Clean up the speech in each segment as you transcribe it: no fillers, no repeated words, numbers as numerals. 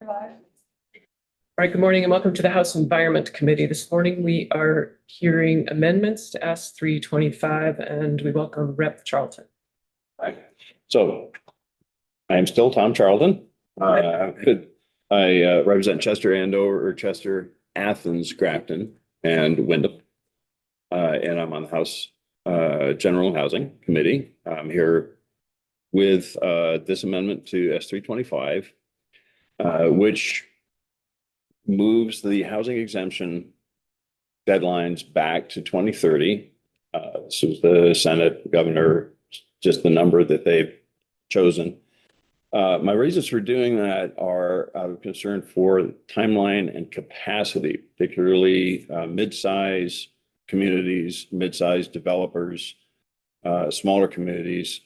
All right, good morning and welcome to the House Environment Committee. This morning we are hearing amendments to S 325 and we welcome Rep. Charlton. Hi. So I am still Tom Charlton. I represent Chester Andover or Chester, Athens, Grafton, and Windham. And I'm on the House General Housing Committee. I'm here with this amendment to S 325, which moves the housing exemption deadlines back to 2030. This is the Senate, governor, just the number that they've chosen. My reasons for doing that are out of concern for timeline and capacity, particularly mid-size communities, mid-size developers, smaller communities.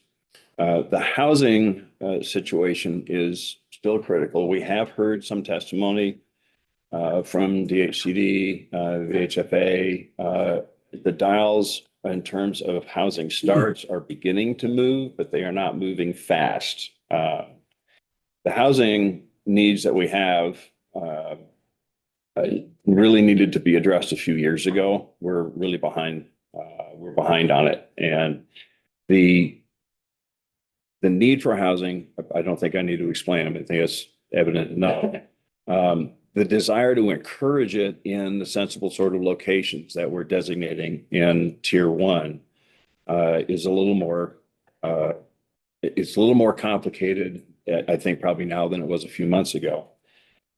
The housing situation is still critical. We have heard some testimony from DHCD, VHFA. The dials in terms of housing starts are beginning to move, but they are not moving fast. The housing needs that we have really needed to be addressed a few years ago. We're really behind. We're behind on it, and the need for housing, I don't think I need to explain. I think it's evident enough. The desire to encourage it in the sensible sort of locations that we're designating in Tier 1 is a little more. It's a little more complicated, I think, probably now than it was a few months ago.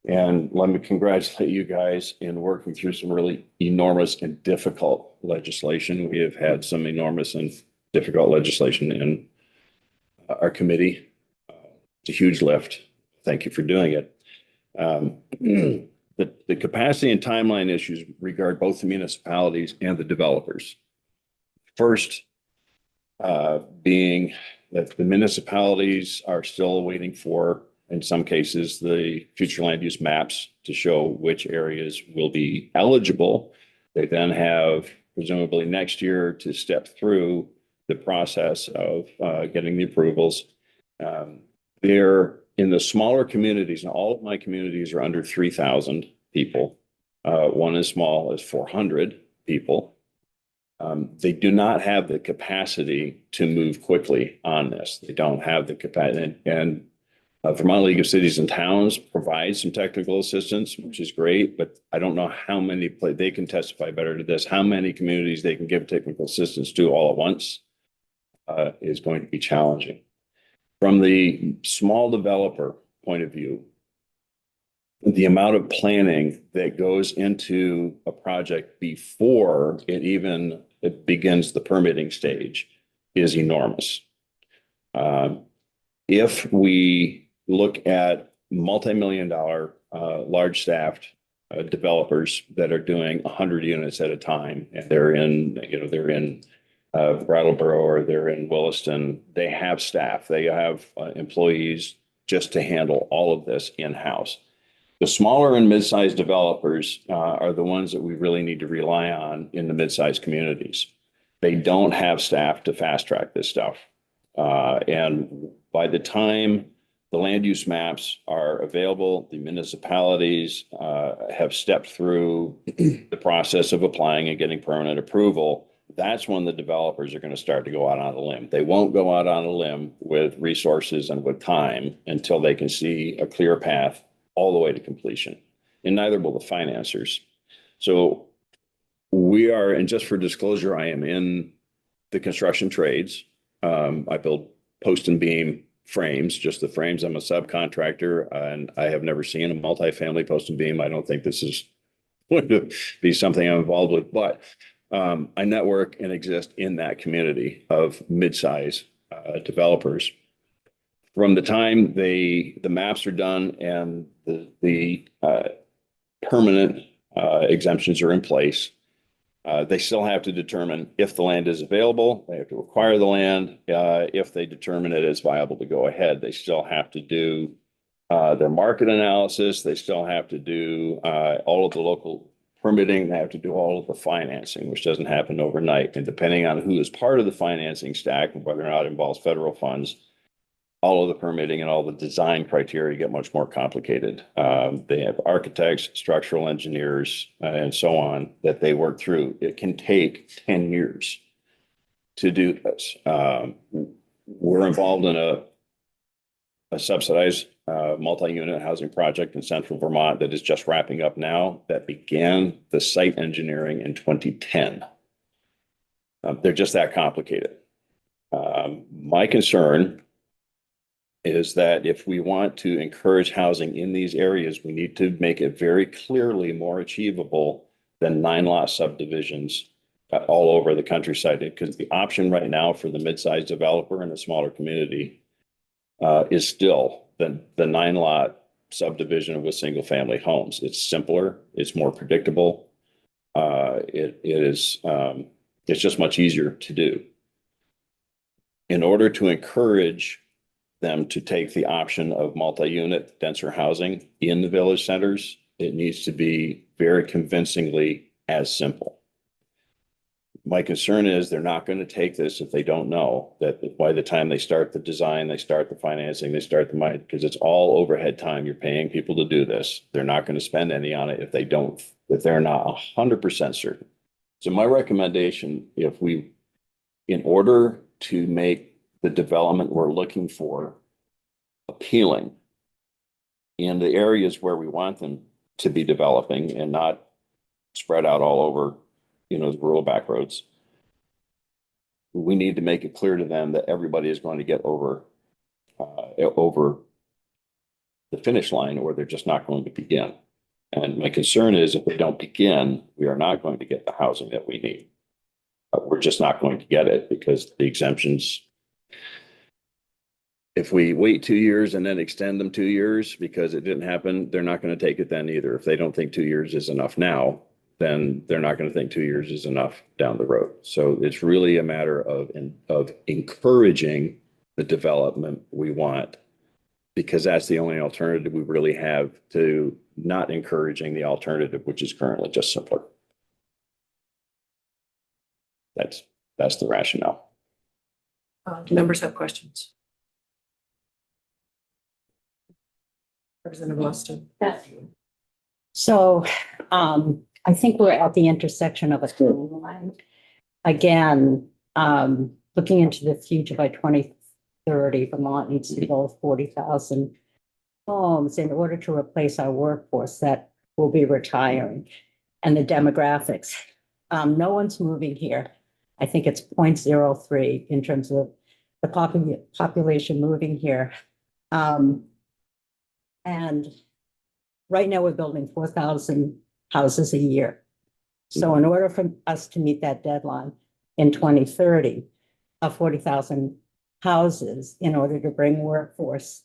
And let me congratulate you guys in working through some really enormous and difficult legislation. We have had some enormous and difficult legislation in our committee. It's a huge lift. Thank you for doing it. The capacity and timeline issues regard both the municipalities and the developers. First, being that the municipalities are still waiting for, in some cases, the future land use maps to show which areas will be eligible. They then have presumably next year to step through the process of getting the approvals. They're in the smaller communities, and all of my communities are under 3,000 people. One as small as 400 people. They do not have the capacity to move quickly on this. They don't have the capacity. And Vermont League of Cities and Towns provides some technical assistance, which is great, but I don't know how many, they can testify better to this, how many communities they can give technical assistance to all at once is going to be challenging. From the small developer point of view, the amount of planning that goes into a project before it begins the permitting stage is enormous. If we look at multi-million-dollar, large staffed developers that are doing 100 units at a time, and they're in Brattleboro or they're in Williston, they have staff, they have employees just to handle all of this in-house. The smaller and mid-sized developers are the ones that we really need to rely on in the mid-sized communities. They don't have staff to fast track this stuff. And by the time the land use maps are available, the municipalities have stepped through the process of applying and getting permanent approval. That's when the developers are going to start to go out on a limb. They won't go out on a limb with resources and with time until they can see a clear path all the way to completion, and neither will the financiers. So we are, and just for disclosure, I am in the construction trades. I build post and beam frames, just the frames. I'm a subcontractor, and I have never seen a multifamily post and beam. I don't think this is going to be something I'm involved with, but I network and exist in that community of mid-size developers. From the time the maps are done and the permanent exemptions are in place, they still have to determine if the land is available. They have to acquire the land. If they determine it is viable to go ahead, they still have to do their market analysis. They still have to do all of the local permitting. They have to do all of the financing, which doesn't happen overnight. And depending on who is part of the financing stack and whether or not it involves federal funds, all of the permitting and all the design criteria get much more complicated. They have architects, structural engineers, and so on that they work through. It can take 10 years to do this. We're involved in a subsidized multi-unit housing project in central Vermont that is just wrapping up now, that began the site engineering in 2010. They're just that complicated. My concern is that if we want to encourage housing in these areas, we need to make it very clearly more achievable than 9-lot subdivisions all over the countryside. Because the option right now for the mid-sized developer in a smaller community is still the 9-lot subdivision with single-family homes. It's simpler, it's more predictable. It's just much easier to do. In order to encourage them to take the option of multi-unit denser housing in the village centers, it needs to be very convincingly as simple. My concern is they're not going to take this if they don't know that by the time they start the design, they start the financing, they start the money, because it's all overhead time. You're paying people to do this. They're not going to spend any on it if they're not 100% certain. So my recommendation, in order to make the development we're looking for appealing in the areas where we want them to be developing and not spread out all over, the rural back roads, we need to make it clear to them that everybody is going to get over the finish line, or they're just not going to begin. And my concern is if they don't begin, we are not going to get the housing that we need. We're just not going to get it because the exemptions, if we wait 2 years and then extend them 2 years because it didn't happen, they're not going to take it then either. If they don't think 2 years is enough now, then they're not going to think 2 years is enough down the road. So it's really a matter of encouraging the development we want, because that's the only alternative we really have to not encouraging the alternative, which is currently just simpler. That's the rationale. Members have questions. Representative Austin. So I think we're at the intersection of a timeline. Again, looking into the future by 2030, Vermont needs to build 40,000 homes in order to replace our workforce that will be retiring, and the demographics. No one's moving here. I think it's 0.03 in terms of the population moving here. And right now we're building 4,000 houses a year. So in order for us to meet that deadline in 2030 of 40,000 houses, in order to bring workforce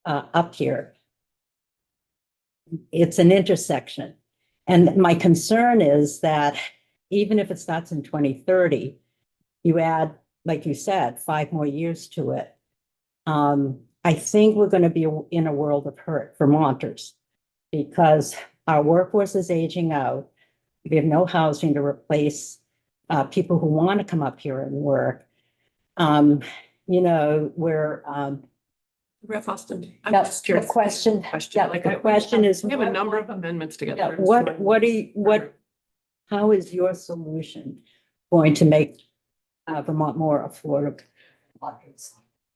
up here, it's an intersection. And my concern is that even if it starts in 2030, you add, like you said, 5 more years to it. I think we're going to be in a world of hurt, Vermonters, because our workforce is aging out. We have no housing to replace people who want to come up here and work. We're Rep. Austin. I'm the just curious. question. The question is, We have a number of amendments together. how is your solution going to make Vermont more affordable?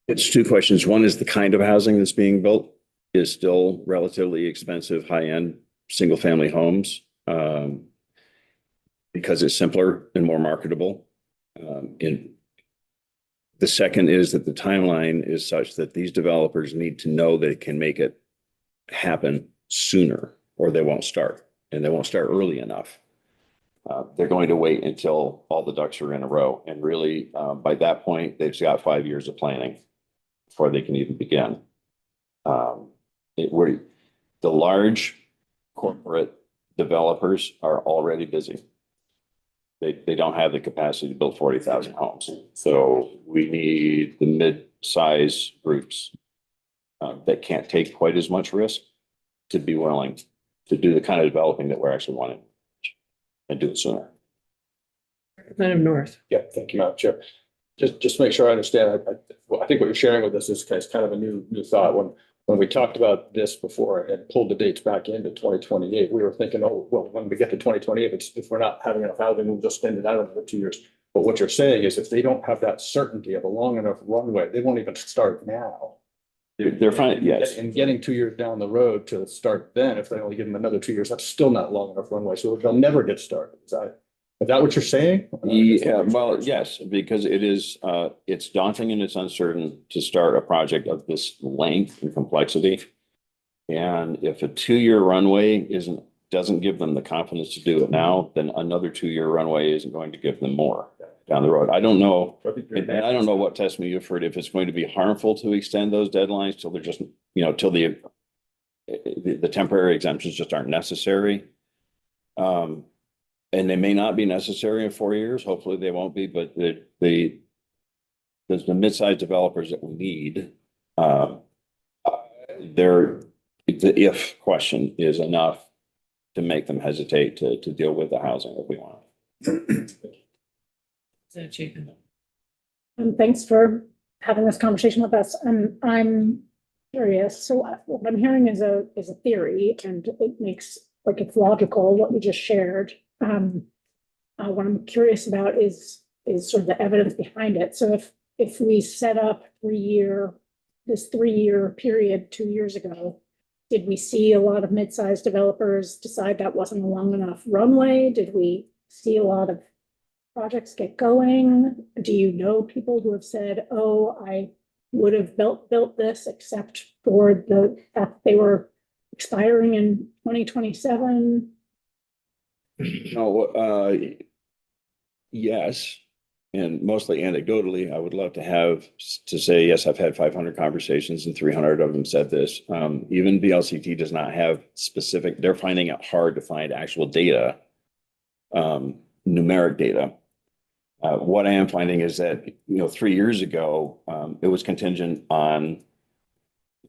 It's 2 questions. One is the kind of housing that's being built is still relatively expensive, high-end single-family homes because it's simpler and more marketable. The second is that the timeline is such that these developers need to know that it can make it happen sooner, or they won't start, and they won't start early enough. They're going to wait until all the ducks are in a row. And really, by that point, they've got 5 years of planning before they can even begin. The large corporate developers are already busy. They don't have the capacity to build 40,000 homes. So we need the mid-size groups that can't take quite as much risk to be willing to do the kind of developing that we're actually wanting and do it sooner. Representative North. Yeah, thank you, Madam Chair. Just to make sure I understand, I think what you're sharing with us is kind of a new thought. When we talked about this before and pulled the dates back into 2028, we were thinking, oh, well, when we get to 2028, if we're not having enough housing, we'll just spend it out over 2 years. But what you're saying is if they don't have that certainty of a long enough runway, they won't even start now. They're fine, yes. And getting 2 years down the road to start then, if they only give them another 2 years, that's still not long enough runway. So they'll never get started. Is that what you're saying? Yeah, well, yes, because it's daunting and it's uncertain to start a project of this length and complexity. And if a 2-year runway doesn't give them the confidence to do it now, then another 2-year runway isn't going to give them more down the road. I don't know. And I don't know what testimony you've heard, if it's going to be harmful to extend those deadlines till they're just, till the temporary exemptions just aren't necessary. And they may not be necessary in 4 years. Hopefully they won't be, but there's the mid-sized developers that we need. The if question is enough to make them hesitate to deal with the housing that we want. Thanks for having this conversation with us. I'm curious. So what I'm hearing is a theory, and it makes it's logical what we just shared. What I'm curious about is sort of the evidence behind it. So if we set up this 3-year period 2 years ago, did we see a lot of mid-sized developers decide that wasn't a long enough runway? Did we see a lot of projects get going? Do you know people who have said, oh, I would have built this except for the fact they were expiring in 2027? No, yes, and mostly anecdotally, I would love to say, yes, I've had 500 conversations and 300 of them said this. Even VLCT does not have specific, they're finding it hard to find actual data, numeric data. What I am finding is that, 3 years ago, it was contingent on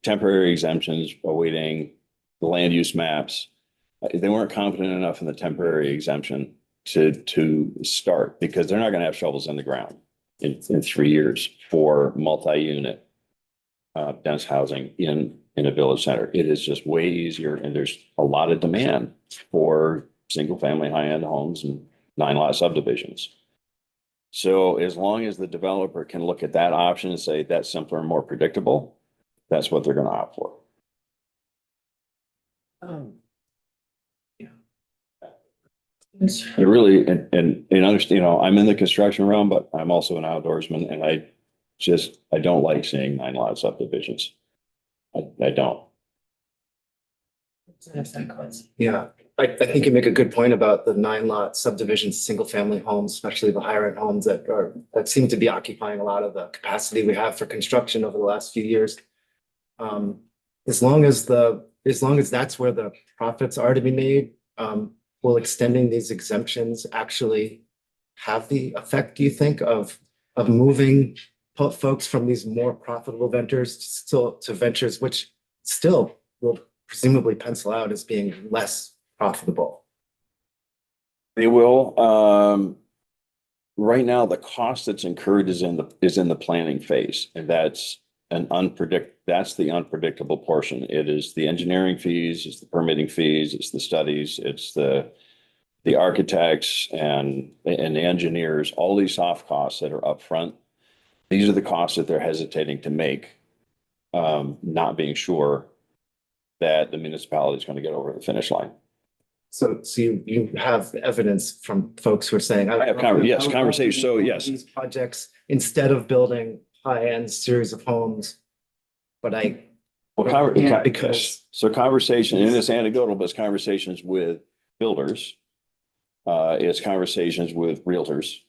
temporary exemptions awaiting the land use maps. They weren't confident enough in the temporary exemption to start, because they're not going to have shovels in the ground in 3 years for multi-unit dense housing in a village center. It is just way easier, and there's a lot of demand for single family high-end homes and 9-lot subdivisions. So as long as the developer can look at that option and say that's simpler and more predictable, that's what they're going to opt for. It really, and understand, I'm in the construction realm, but I'm also an outdoorsman, and I don't like seeing 9-lot subdivisions. I don't. Yeah, I think you make a good point about the 9-lot subdivisions, single family homes, especially the higher end homes that seem to be occupying a lot of the capacity we have for construction over the last few years. As long as that's where the profits are to be made, will extending these exemptions actually have the effect, do you think, of moving folks from these more profitable ventures to ventures which still will presumably pencil out as being less profitable? They will. Right now, the cost that's incurred is in the planning phase, and that's the unpredictable portion. It is the engineering fees, it's the permitting fees, it's the studies, it's the architects and the engineers, all these soft costs that are upfront. These are the costs that they're hesitating to make, not being sure that the municipality is going to get over the finish line. So you have evidence from folks who are saying, I have conversations. So yes, these projects instead of building high-end series of homes, but conversation, and it's anecdotal, but it's conversations with builders. It's conversations with realtors.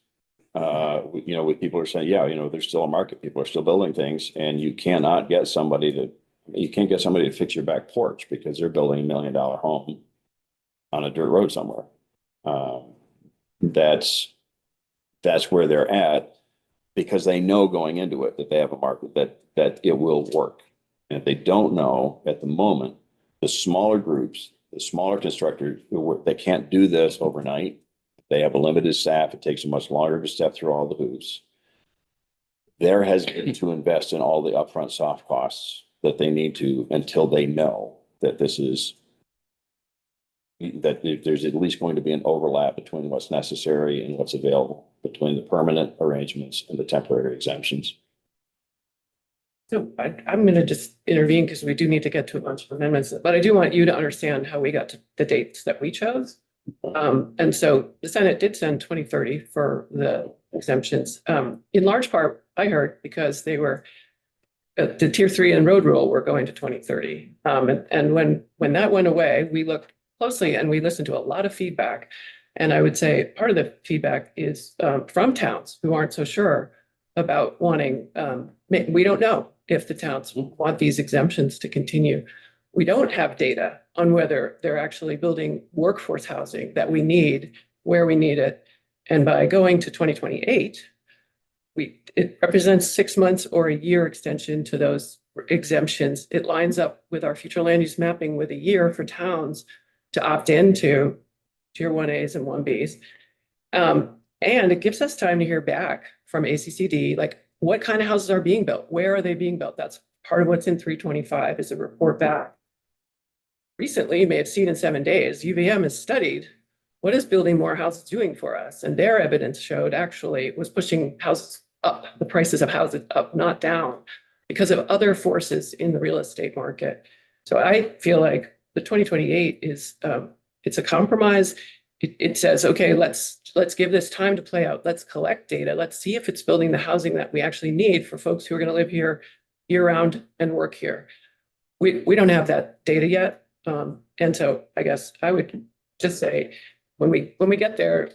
With people who are saying, there's still a market. People are still building things, and you can't get somebody to fix your back porch because they're building $1 million home on a dirt road somewhere. That's where they're at, because they know going into it that they have a market that it will work. And if they don't know at the moment, the smaller groups, the smaller constructors that can't do this overnight, they have a limited staff. It takes them much longer to step through all the hoops. They're hesitant to invest in all the upfront soft costs that they need to until they know that this is that there's at least going to be an overlap between what's necessary and what's available, between the permanent arrangements and the temporary exemptions. So I'm going to just intervene because we do need to get to a bunch of amendments, but I do want you to understand how we got to the dates that we chose. And so the Senate did send 2030 for the exemptions. In large part, I heard because they were the tier 3 and road rule were going to 2030. And when that went away, we looked closely and we listened to a lot of feedback. And I would say part of the feedback is from towns who aren't so sure about wanting, we don't know if the towns want these exemptions to continue. We don't have data on whether they're actually building workforce housing that we need, where we need it. And by going to 2028, it represents 6 months or a year extension to those exemptions. It lines up with our future land use mapping with a year for towns to opt into tier 1As and 1Bs. And it gives us time to hear back from ACCD, like what kind of houses are being built? Where are they being built? That's part of what's in 325 is a report back. Recently, you may have seen in 7 days, UVM has studied what is building more houses doing for us? And their evidence showed actually it was pushing houses up, the prices of houses up, not down, because of other forces in the real estate market. So I feel like the 2028 is, it's a compromise. It says, okay, let's give this time to play out. Let's collect data. Let's see if it's building the housing that we actually need for folks who are going to live here year round and work here. We don't have that data yet. And so I guess I would just say, when we get there,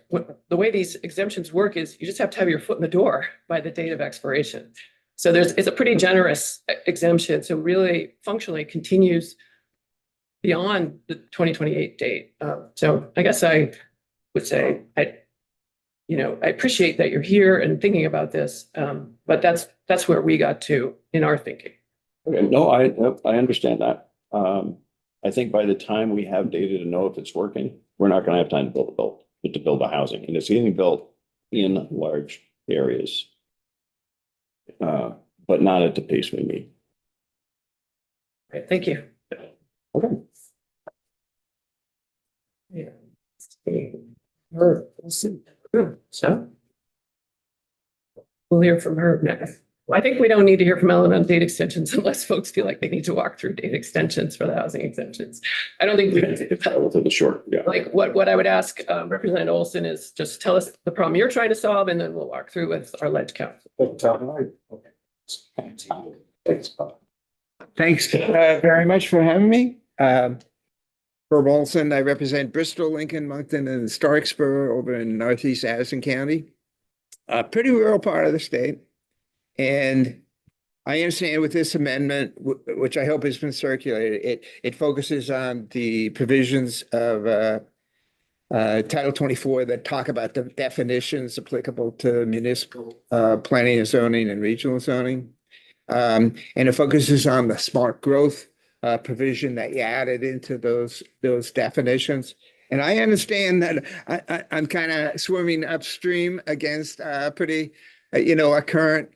the way these exemptions work is you just have to have your foot in the door by the date of expiration. So it's a pretty generous exemption. So really functionally continues beyond the 2028 date. So I guess I would say, I appreciate that you're here and thinking about this, but that's where we got to in our thinking. Okay, no, I understand that. I think by the time we have data to know if it's working, we're not going to have time to build the housing, and it's getting built in large areas, but not at the pace we need. Right, thank you. Okay. Yeah. So we'll hear from her next. I think we don't need to hear from Ellen on date extensions unless folks feel like they need to walk through date extensions for the housing exemptions. I don't think we need to do that. Relatively short, yeah. Like what I would ask Representative Olson is just tell us the problem you're trying to solve, and then we'll walk through with our ledge council. Thanks very much for having me. Herb Olson, I represent Bristol, Lincoln, Moncton, and Starkspur over in Northeast Addison County. A pretty rural part of the state. And I understand with this amendment, which I hope has been circulated, it focuses on the provisions of Title 24 that talk about the definitions applicable to municipal planning and zoning and regional zoning. And it focuses on the smart growth provision that you added into those definitions. And I understand that I'm kind of swimming upstream against pretty, a current,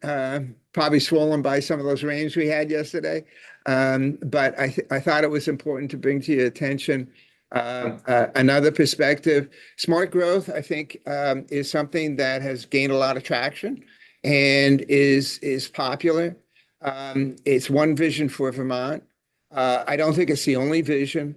probably swollen by some of those rains we had yesterday. But I thought it was important to bring to your attention another perspective. Smart growth, I think, is something that has gained a lot of traction and is popular. It's one vision for Vermont. I don't think it's the only vision.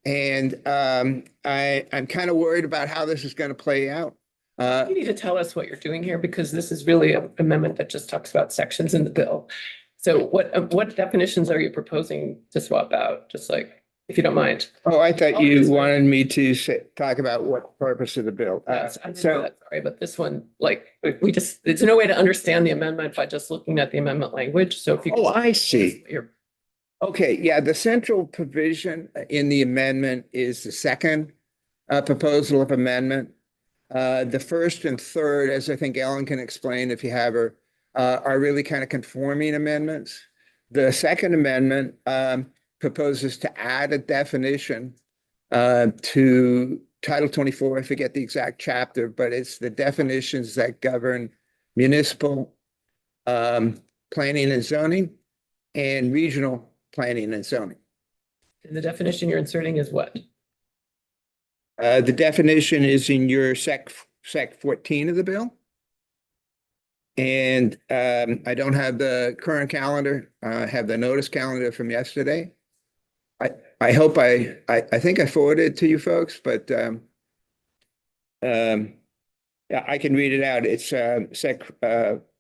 And I'm kind of worried about how this is going to play out. You need to tell us what you're doing here, because this is really an amendment that just talks about sections in the bill. So what definitions are you proposing to swap out? Just like, if you don't mind. Oh, I thought you wanted me to talk about what purpose of the bill. Yes, I didn't know that, sorry, but this one, like, there's no way to understand the amendment by just looking at the amendment language. So if you. Oh, I see. You're. Okay, yeah, the central provision in the amendment is the second proposal of amendment. The first and third, as I think Ellen can explain if you have her, are really kind of conforming amendments. The second amendment proposes to add a definition to Title 24. I forget the exact chapter, but it's the definitions that govern municipal planning and zoning, and regional planning and zoning. And the definition you're inserting is what? The definition is in your sec 14 of the bill. And I don't have the current calendar. I have the notice calendar from yesterday. I hope I think I forwarded it to you folks, but yeah, I can read it out.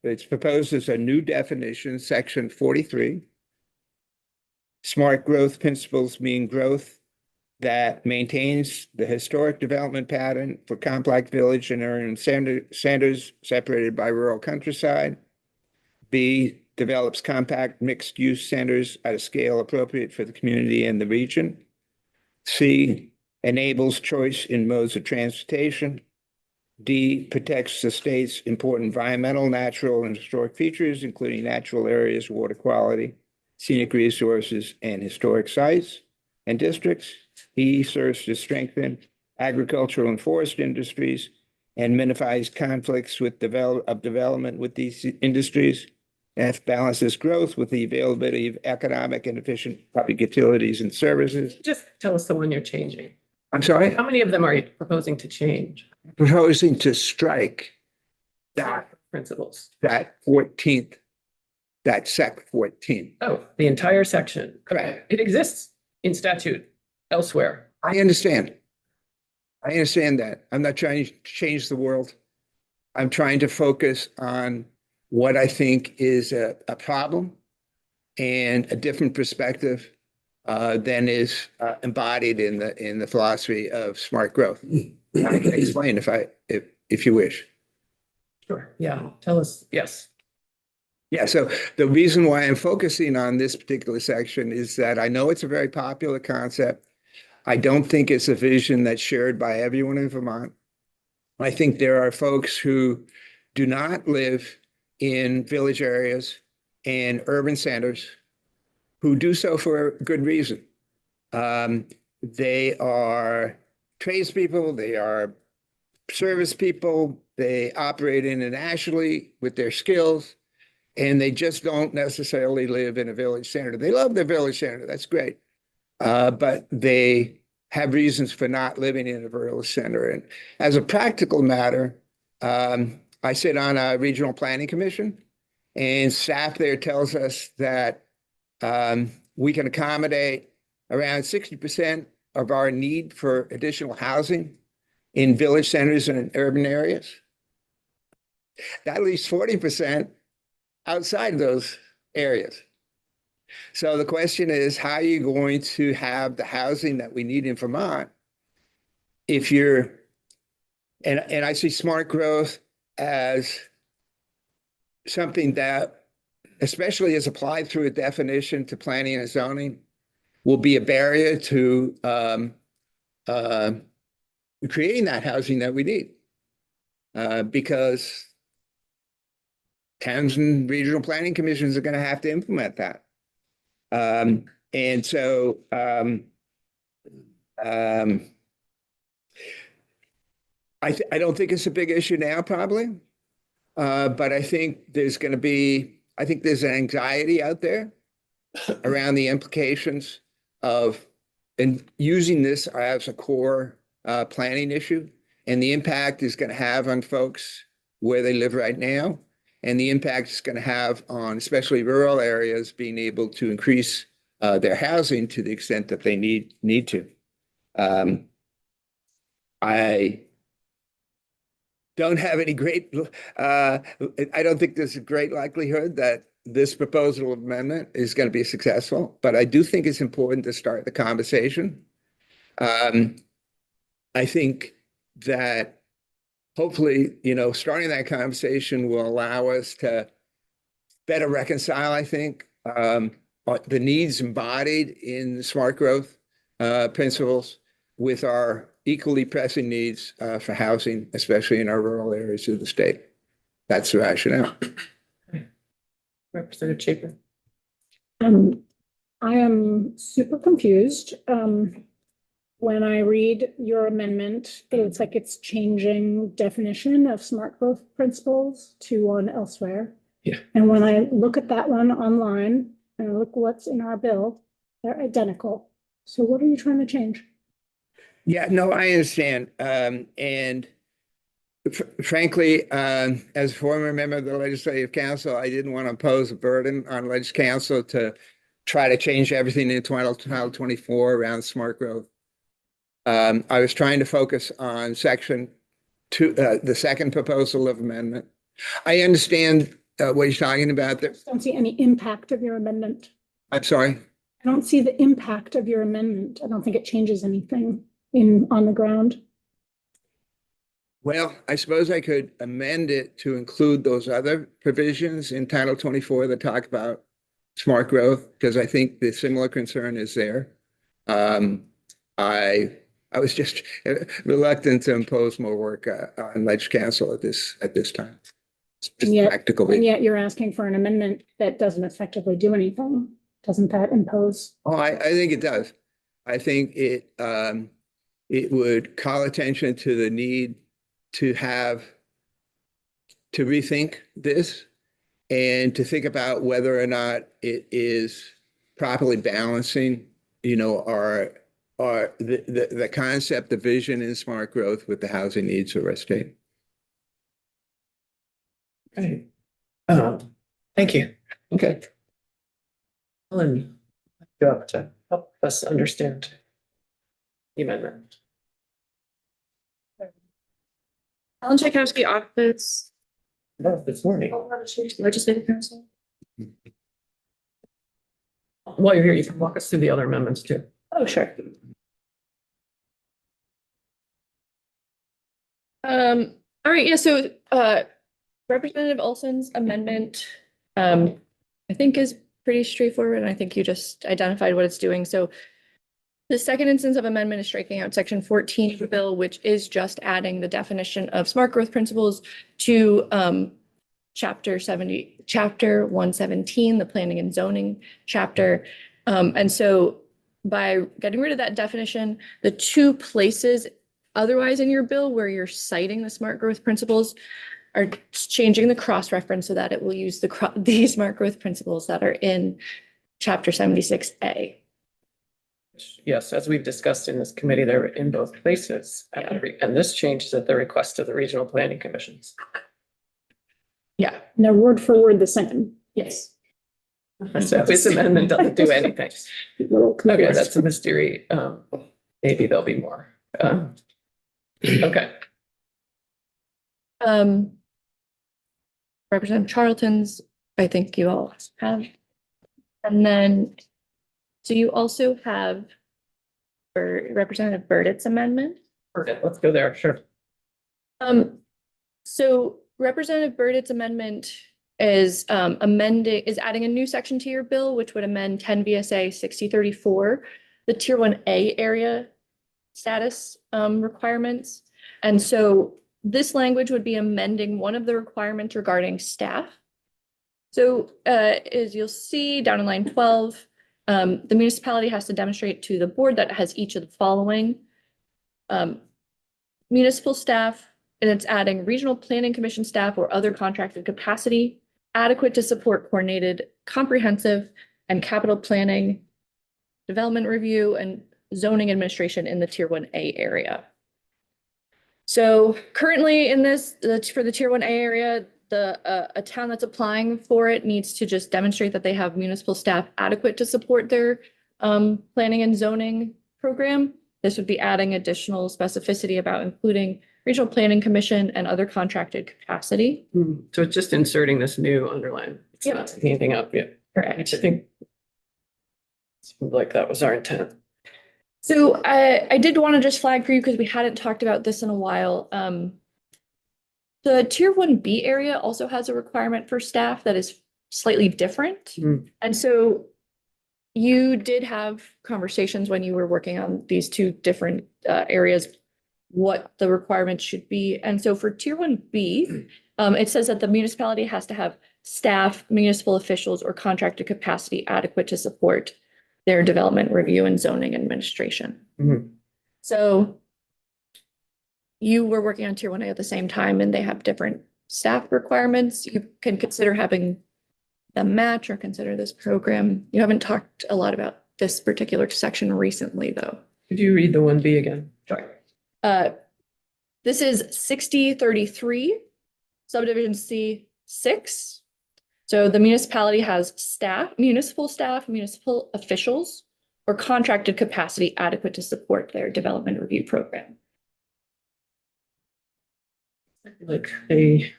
It's proposed as a new definition, section 43. Smart growth principles mean growth that maintains the historic development pattern for complex village and urban centers separated by rural countryside. B, develops compact mixed-use centers at a scale appropriate for the community and the region. C, enables choice in modes of transportation. D, protects the state's important environmental, natural, and historic features, including natural areas, water quality, scenic resources, and historic sites and districts. E, serves to strengthen agricultural and forest industries and minimize conflicts with development with these industries. F, balances growth with the availability of economic and efficient public utilities and services. Just tell us the one you're changing. I'm sorry, How many of them are you proposing to change? proposing to strike that Principles. 14th, that sec 14. Oh, the entire section. Correct. It exists in statute elsewhere. I understand. I understand that. I'm not trying to change the world. I'm trying to focus on what I think is a problem and a different perspective than is embodied in the philosophy of smart growth. I can explain if you wish. Sure. Yeah. Tell us. Yes. Yeah, so the reason why I'm focusing on this particular section is that I know it's a very popular concept. I don't think it's a vision that's shared by everyone in Vermont. I think there are folks who do not live in village areas and urban centers who do so for good reason. They are tradespeople, they are service people, they operate internationally with their skills, and they just don't necessarily live in a village center. They love their village center, that's great. But they have reasons for not living in a village center. And as a practical matter, I sit on a regional planning commission, and staff there tells us that we can accommodate around 60% of our need for additional housing in village centers and in urban areas. That leaves 40% outside those areas. So the question is, how are you going to have the housing that we need in Vermont if you're, and I see smart growth as something that, especially as applied through a definition to planning and zoning, will be a barrier to creating that housing that we need. Because towns and regional planning commissions are going to have to implement that. And so I don't think it's a big issue now, probably. But I think there's going to be, I think there's an anxiety out there around the implications of using this as a core planning issue, and the impact is going to have on folks where they live right now, and the impact it's going to have on especially rural areas being able to increase their housing to the extent that they need to. I don't have any great, I don't think there's a great likelihood that this proposal amendment is going to be successful, but I do think it's important to start the conversation. I think that hopefully, starting that conversation will allow us to better reconcile, I think, the needs embodied in the smart growth principles with our equally pressing needs for housing, especially in our rural areas of the state. That's the rationale. Representative Chapin. I am super confused. When I read your amendment, it looks like it's changing definition of smart growth principles to one elsewhere. Yeah. And when I look at that one online and I look what's in our bill, they're identical. So what are you trying to change? Yeah, no, I understand. And frankly, as a former member of the Legislative Council, I didn't want to impose a burden on Ledge Council to try to change everything in 2024 around smart growth. I was trying to focus on section two, the second proposal of amendment. I understand what you're talking about there. Don't see any impact of your amendment. I'm sorry. I don't see the impact of your amendment. I don't think it changes anything on the ground. Well, I suppose I could amend it to include those other provisions in Title 24 that talk about smart growth, because I think the similar concern is there. I was just reluctant to impose more work on Ledge Council at this time. It's just And yet- practical. And yet you're asking for an amendment that doesn't effectively do anything. Doesn't that impose? Oh, I think it does. I think it would call attention to the need to rethink this and to think about whether or not it is properly balancing, the concept of vision and smart growth with the housing needs of our state. Right. Thank you. Okay. Ellen, you have to help us understand the amendment. Ellen Tchaikovsky, office, This morning. legislative council. While you're here, you can walk us through the other amendments too. Oh, sure. All right, yeah, so Representative Olson's amendment, I think is pretty straightforward, and I think you just identified what it's doing. So the second instance of amendment is striking out section 14 of the bill, which is just adding the definition of smart growth principles to chapter 117, the planning and zoning chapter. And so by getting rid of that definition, the two places otherwise in your bill where you're citing the smart growth principles are changing the cross-reference so that it will use the smart growth principles that are in chapter 76A. Yes, as we've discussed in this committee, they're in both places. And this change is at the request of the regional planning commissions. Yeah, And they're word for word the same. yes. So this amendment doesn't do anything. Okay, that's a mystery. Maybe there'll be more. Okay. Representative Charlton's, I think you all have. And then, so you also have Representative Burdett's amendment. Perfect. Let's go there. Sure. So Representative Burdett's amendment is adding a new section to your bill, which would amend 10 VSA 6034, the Tier 1A area status requirements. And so this language would be amending one of the requirements regarding staff. So as you'll see down in line 12, the municipality has to demonstrate to the board that it has each of the following. Municipal staff, and it's adding regional planning commission staff or other contracted capacity adequate to support coordinated, comprehensive, and capital planning, development review, and zoning administration in the Tier 1A area. So currently in this, for the Tier 1A area, a town that's applying for it needs to just demonstrate that they have municipal staff adequate to support their planning and zoning program. This would be adding additional specificity about including regional planning commission and other contracted capacity. So it's just inserting this new underline. It's Yep. not taking anything up yet. Correct. I think seemed like that was our intent. So I did want to just flag for you because we hadn't talked about this in a while. The Tier 1B area also has a requirement for staff that is slightly different. Mm. And so you did have conversations when you were working on these two different areas, what the requirements should be. And so for Tier 1B, it says that the municipality has to have staff, municipal officials, or contracted capacity adequate to support their development review and zoning administration. Mhm. So you were working on Tier 1A at the same time, and they have different staff requirements, you can consider having them match or consider this program. You haven't talked a lot about this particular section recently, though. Could you read the 1B again? This is 6033, subdivision C6. So the municipality has staff, municipal officials, or contracted capacity adequate to support their development review program. Like they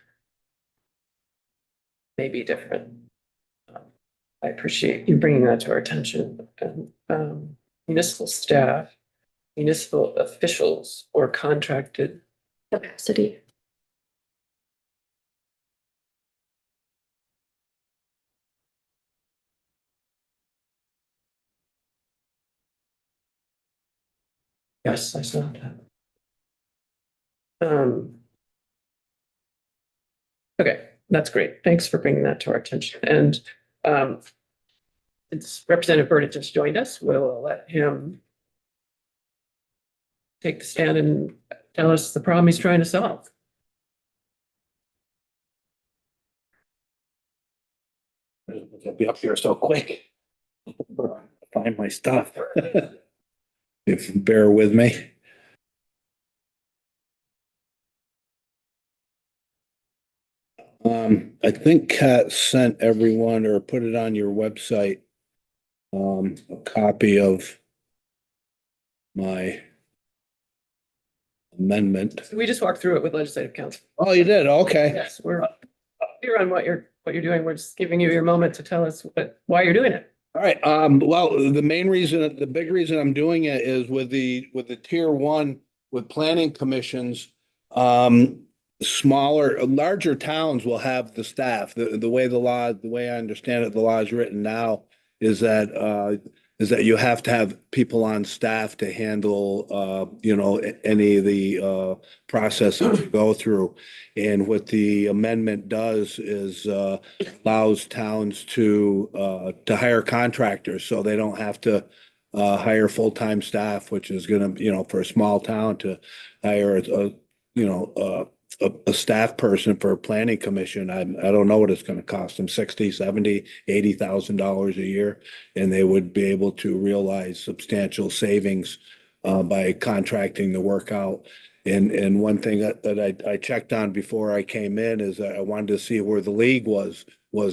may be different. I appreciate you bringing that to our attention. And municipal staff, municipal officials, or contracted Capacity. Yes, I saw that. Okay, that's great. Thanks for bringing that to our attention. And since Representative Burnett just joined us, we'll let him take the stand and tell us the problem he's trying to solve. I'll be up here so quick. Find my stuff. If you bear with me. I think Kat sent everyone or put it on your website, a copy of my amendment. We just walked through it with legislative council. Oh, you did? Okay. Yes, we're up here on what you're doing. We're just giving you your moment to tell us why you're doing it. All right, well, the big reason I'm doing it is with the tier one, with planning commissions, larger towns will have the staff. The way I understand it, the law is written now is that you have to have people on staff to handle, any of the processes you go through. And what the amendment does is allows towns to hire contractors, so they don't have to hire full-time staff, which is gonna, for a small town to hire a staff person for a planning commission. I don't know what it's gonna cost them, $60,000, $70,000, $80,000 a year. And they would be able to realize substantial savings by contracting the work out. And one thing that I checked on before I came in is that I wanted to see where the league was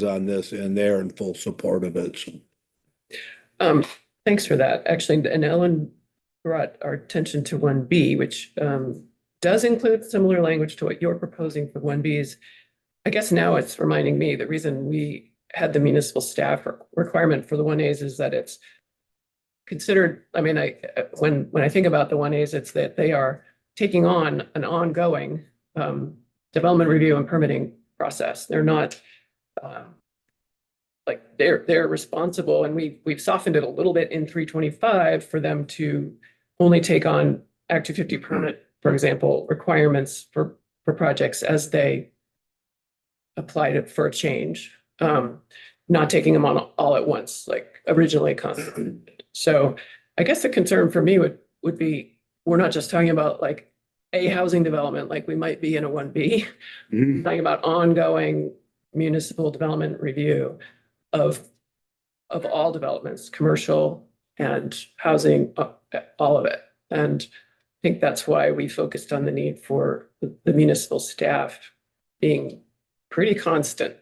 on this, and they're in full support of it. So. Thanks for that. Actually, and Ellen brought our attention to 1B, which does include similar language to what you're proposing for 1Bs. I guess now it's reminding me the reason we had the municipal staff requirement for the 1As is that it's considered, when I think about the 1As, it's that they are taking on an ongoing development review and permitting process. They're not they're responsible, and we've softened it a little bit in 325 for them to only take on Act 250 permit, for example, requirements for projects as they applied for a change, not taking them on all at once, like originally contemplated. So I guess the concern for me would be, we're not just talking about like a housing development like we might be in a 1B, talking about ongoing municipal development review of all developments, commercial and housing, all of it. And I think that's why we focused on the need for the municipal staff being pretty constant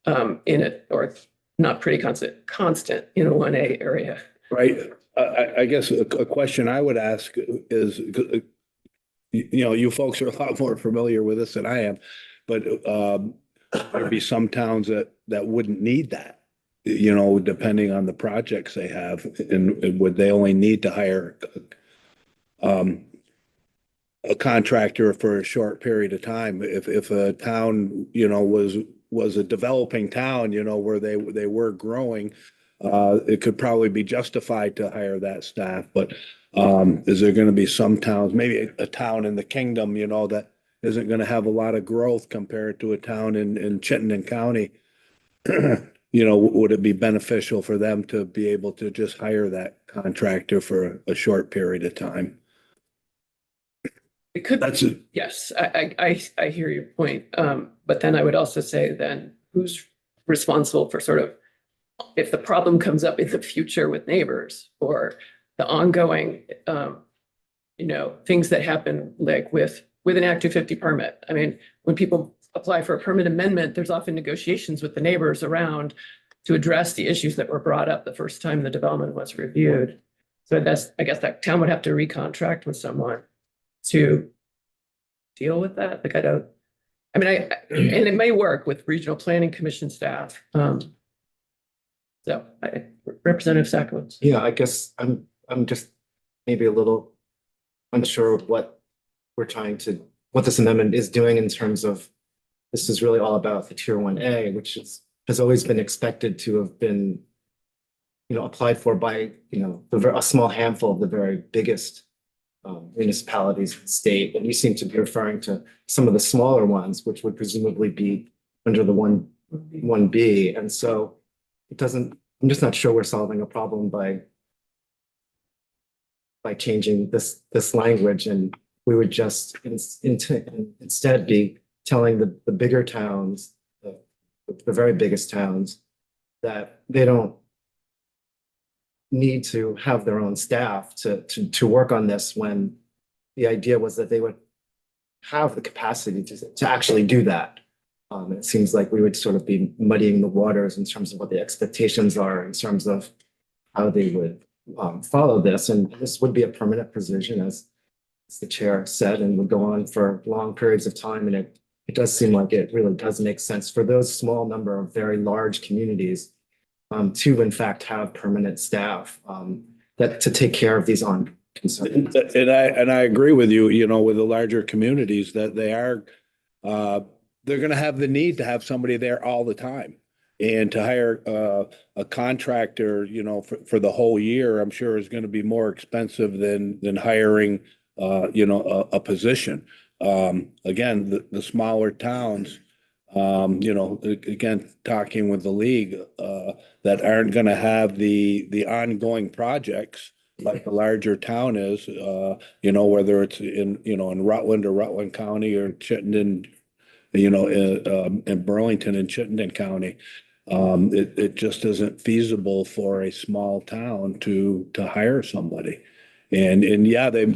in it, or not pretty constant in a 1A area. Right. I guess a question I would ask is, you folks are a lot more familiar with this than I am, but there'd be some towns that wouldn't need that, depending on the projects they have, and would they only need to hire a contractor for a short period of time? If a town, was a developing town, where they were growing, it could probably be justified to hire that staff. But is there going to be some towns, maybe a town in the kingdom, that isn't going to have a lot of growth compared to a town in Chittenden County? Would it be beneficial for them to be able to just hire that contractor for a short period of time? It could, That's it. yes, I hear your point. But then I would also say then who's responsible for sort of, if the problem comes up in the future with neighbors or the ongoing, things that happen like with an Act 250 permit. I mean, when people apply for a permit amendment, there's often negotiations with the neighbors around to address the issues that were brought up the first time the development was reviewed. So I guess that town would have to recontract with someone to deal with that. Like, and it may work with regional planning commission staff. Representative Sakowicz. Yeah, I guess I'm just maybe a little unsure of what what this amendment is doing in terms of, this is really all about the tier 1A, which has always been expected to have been, applied for by, a small handful of the very biggest municipalities in the state. And you seem to be referring to some of the smaller ones, which would presumably be under the 1B. And so I'm just not sure we're solving a problem by changing this language, and we would just instead be telling the bigger towns, the very biggest towns, that they don't need to have their own staff to work on this, when the idea was that they would have the capacity to actually do that. It seems like we would sort of be muddying the waters in terms of what the expectations are, in terms of how they would follow this. And this would be a permanent position, as the chair said, and would go on for long periods of time. And it does seem like it really does make sense for those small number of very large communities to in fact have permanent staff that to take care of these on concerns. And I agree with you, with the larger communities, that they're going to have the need to have somebody there all the time. And to hire a contractor, for the whole year, I'm sure is going to be more expensive than hiring, a position. Again, the smaller towns, again, talking with the league, that aren't going to have the ongoing projects like the larger town is, whether it's in Rutland or Rutland County or Chittenden, in Burlington and Chittenden County. It just isn't feasible for a small town to hire somebody. And yeah, they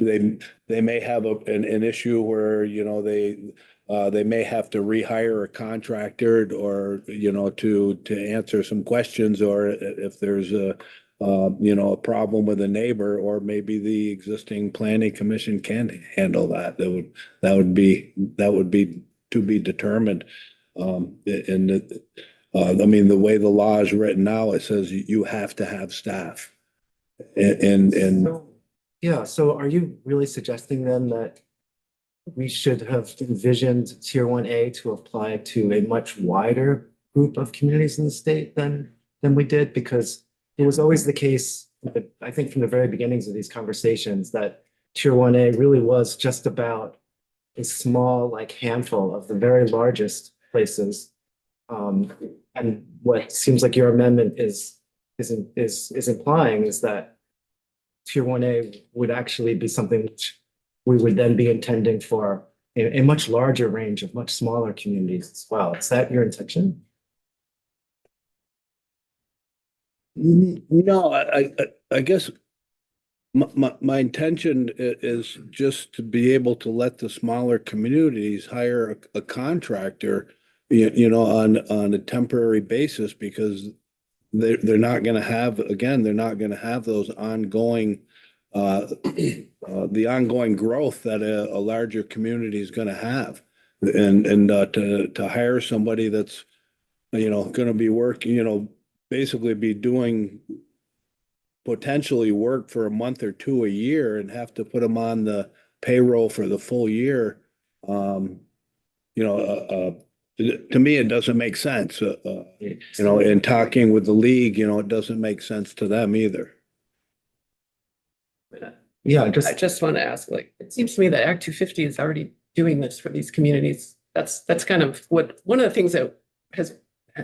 may have an issue where, they may have to rehire a contractor or, to answer some questions, or if there's a problem with a neighbor, or maybe the existing planning commission can handle that. That would be to be determined. I mean, the way the law is written now, it says you have to have staff. So are you really suggesting then that we should have envisioned tier 1A to apply to a much wider group of communities in the state than we did? Because it was always the case, I think from the very beginnings of these conversations, that tier 1A really was just about a small handful of the very largest places. And what seems like your amendment is implying is that tier 1A would actually be something which we would then be intending for a much larger range of much smaller communities as well. Is that your intention? No, I guess my intention is just to be able to let the smaller communities hire a contractor, on a temporary basis, because they're not going to have, again, they're not going to have those ongoing, the ongoing growth that a larger community is going to have. And to hire somebody that's, going to be working, basically be doing potentially work for a month or two a year and have to put them on the payroll for the full year. To me, it doesn't make sense. In talking with the league, it doesn't make sense to them either. Yeah, I just want to ask, it seems to me that Act 250 is already doing this for these communities. That's kind of one of the things that has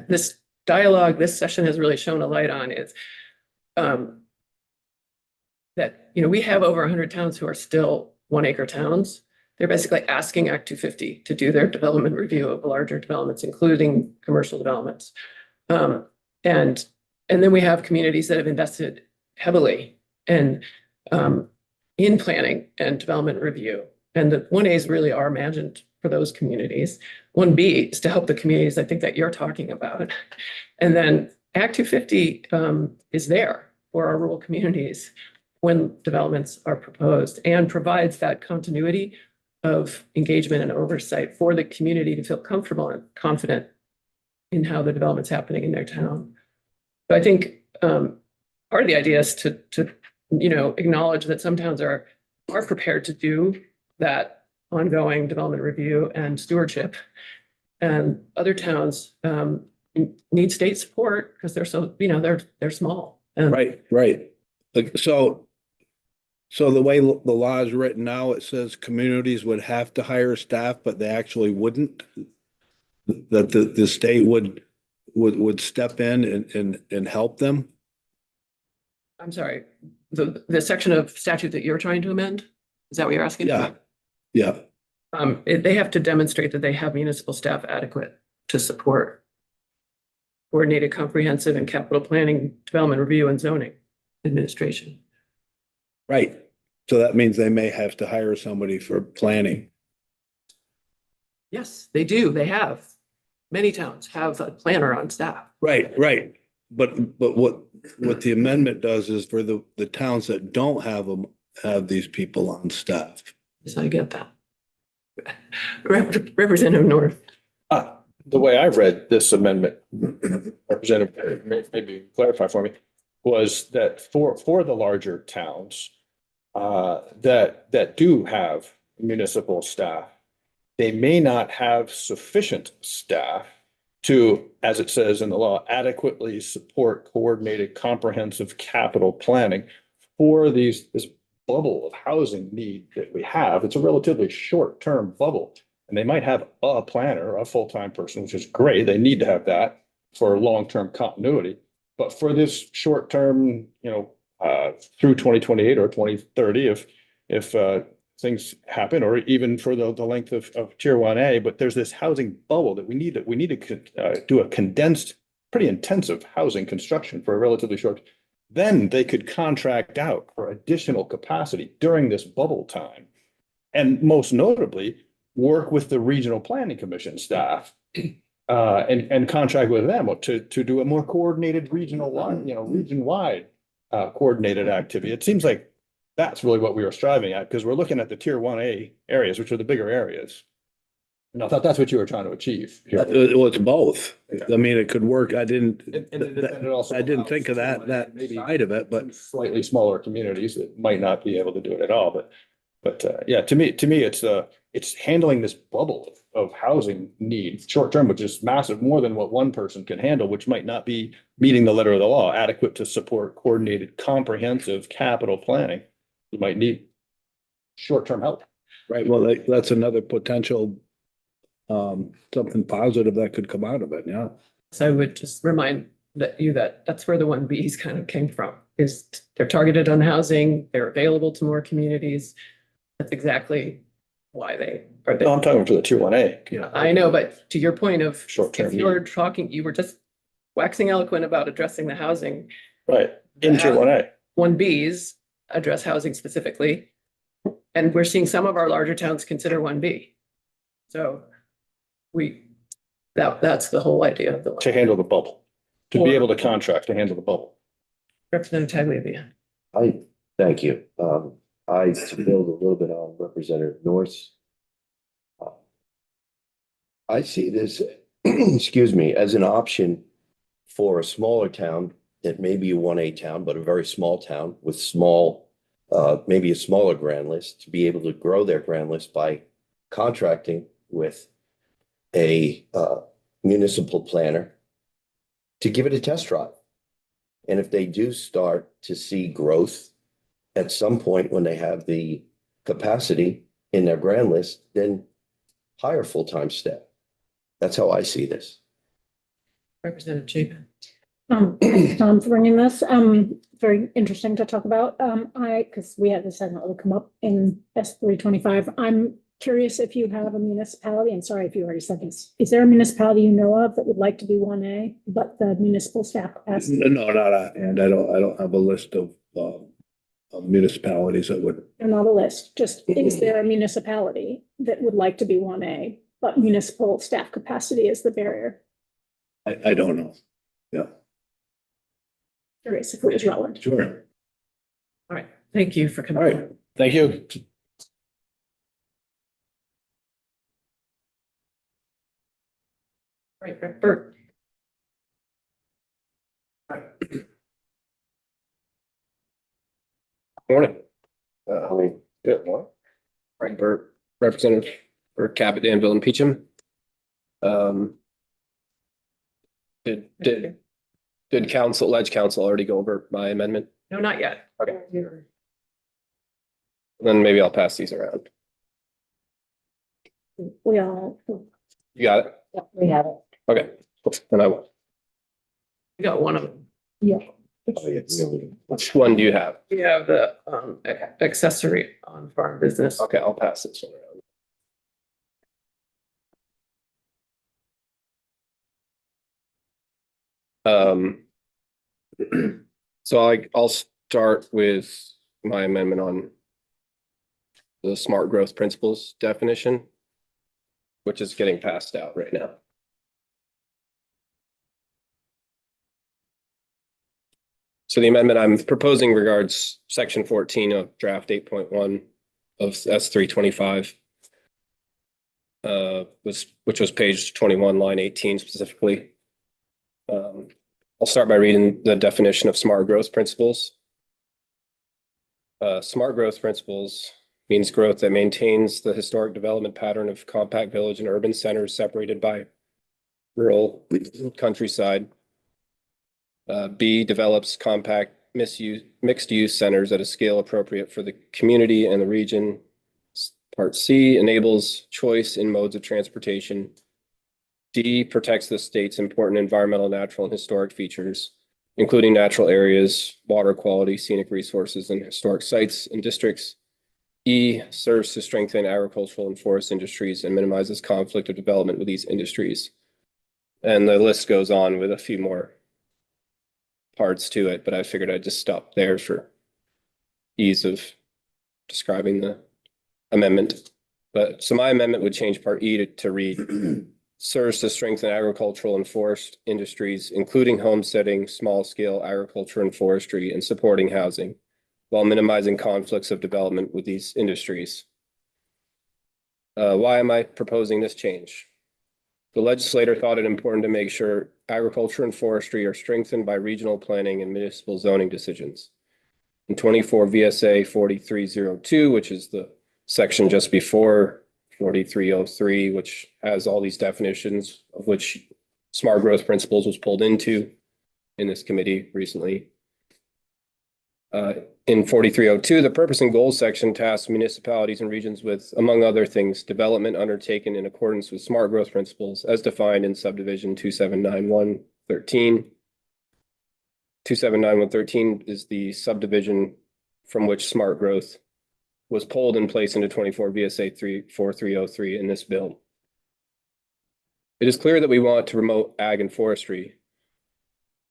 this dialogue, this session has really shown a light on is that, we have over 100 towns who are still 1 acre towns. they're basically asking Act 250 to do their development review of larger developments, including commercial developments. And then we have communities that have invested heavily in planning and development review. And the 1As really are imagined for those communities. 1B is to help the communities I think that you're talking about. And then Act 250 is there for our rural communities when developments are proposed and provides that continuity of engagement and oversight for the community to feel comfortable and confident in how the development's happening in their town. But I think part of the idea is to acknowledge that some towns are prepared to do that ongoing development review and stewardship, and other towns need state support because they're so they're small. And Right. Like, so the way the law is written now, it says communities would have to hire staff, but they actually wouldn't. That the state would step in and help them. I'm sorry, the section of statute that you're trying to amend, is that what you're asking? Yeah. They have to demonstrate that they have municipal staff adequate to support coordinated, comprehensive, and capital planning, development review, and zoning administration. Right. So that means they may have to hire somebody for planning. Yes, they do. They have. Many towns have a planner on staff. Right. But what the amendment does is for the towns that don't have these people on staff. Yes, I get that. Representative North. The way I read this amendment, Representative, maybe clarify for me, was that for the larger towns that do have municipal staff, they may not have sufficient staff to, as it says in the law, adequately support coordinated, comprehensive capital planning for this bubble of housing need that we have. It's a relatively short-term bubble. And they might have a planner, a full-time person, which is great. They need to have that for long-term continuity. But for this short-term, through 2028 or 2030, if things happen, or even for the length of Tier 1A, but there's this housing bubble that we need to do a condensed, pretty intensive housing construction for a relatively short. Then they could contract out for additional capacity during this bubble time. And most notably, work with the regional planning commission staff and contract with them to do a more coordinated region-wide coordinated activity. It seems like that's really what we were striving at, because we're looking at the Tier 1A areas, which are the bigger areas. And I thought that's what you were trying to achieve. Well, it's both. I mean, it could work. I didn't And it also think of that side of it, but slightly smaller communities that might not be able to do it at all. But yeah, to me, it's handling this bubble of housing needs, short term, which is massive, more than what one person can handle, which might not be meeting the letter of the law, adequate to support coordinated, comprehensive capital planning. You might need short-term help. right. Well, that's another potential something positive that could come out of it. Yeah. So I would just remind that that's where the 1Bs kind of came from, is they're targeted on housing, they're available to more communities. That's exactly why they are there. No, I'm talking for the Tier 1A. I know, but to your point of Short-term if you're talking, you were just waxing eloquent about addressing the housing. Right, in Tier 1A. 1Bs address housing specifically. And we're seeing some of our larger towns consider 1B. So that's the whole idea of the To handle the bubble, to be able to contract to handle the bubble. Representative Tagliavia. Thank you. To build a little bit on Representative North's. I see this, excuse me, as an option for a smaller town that may be a 1A town, but a very small town with maybe a smaller grand list, to be able to grow their grand list by contracting with a municipal planner to give it a test drive. And if they do start to see growth at some point when they have the capacity in their grand list, then hire full-time staff. That's how I see this. Representative Chapin. Tom, for bringing this, very interesting to talk about. Because we had this, will come up in S325. I'm curious if you have a municipality, and sorry if you already said this, is there a municipality you know of that would like to be 1A, but the municipal staff capacity? No, not, and I don't have a list of municipalities that would. They're not a list, just is there a municipality that would like to be 1A, but municipal staff capacity is the barrier? I don't know. Yeah, Curious if it was relevant. sure. All right, thank you for All coming. right, thank you. All right, Bert. Morning. Good morning. Frank Burt, representative for Cabot, Danville and Peachum. Did Ledge Council already go over my amendment? No, not yet. Okay. Then maybe I'll pass these around. We all, You got it? We have it. Okay, cool. Then I will. We got one of them. Yeah. Which one do you have? We have the accessory on farm business. Okay, I'll pass this one around. So I'll start with my amendment on the smart growth principles definition, which is getting passed out right now. So the amendment I'm proposing regards section 14 of draft 8.1 of S325. Which was page 21, line 18 specifically. I'll start by reading the definition of smart growth principles. Smart growth principles means growth that maintains the historic development pattern of compact village and urban centers separated by rural countryside. B, develops compact mixed use centers at a scale appropriate for the community and the region. Part C, enables choice in modes of transportation. D, protects the state's important environmental, natural, and historic features, including natural areas, water quality, scenic resources, and historic sites and districts. E, serves to strengthen agricultural and forest industries and minimizes conflict of development with these industries. And the list goes on with a few more parts to it, but I figured I'd just stop there for ease of describing the amendment. But so my amendment would change part E to read serves to strengthen agricultural and forest industries, including homesteading, small scale agriculture and forestry, and supporting housing, while minimizing conflicts of development with these industries. Why am I proposing this change? The legislator thought it important to make sure agriculture and forestry are strengthened by regional planning and municipal zoning decisions. In 24 VSA 4302, which is the section just before 4303, which has all these definitions of which smart growth principles was pulled into in this committee recently. In 4302, the purpose and goals section tasks municipalities and regions with, among other things, development undertaken in accordance with smart growth principles as defined in subdivision 279113. 279113 is the subdivision from which smart growth was pulled and placed into 24 VSA 4303 in this bill. It is clear that we want to promote ag and forestry,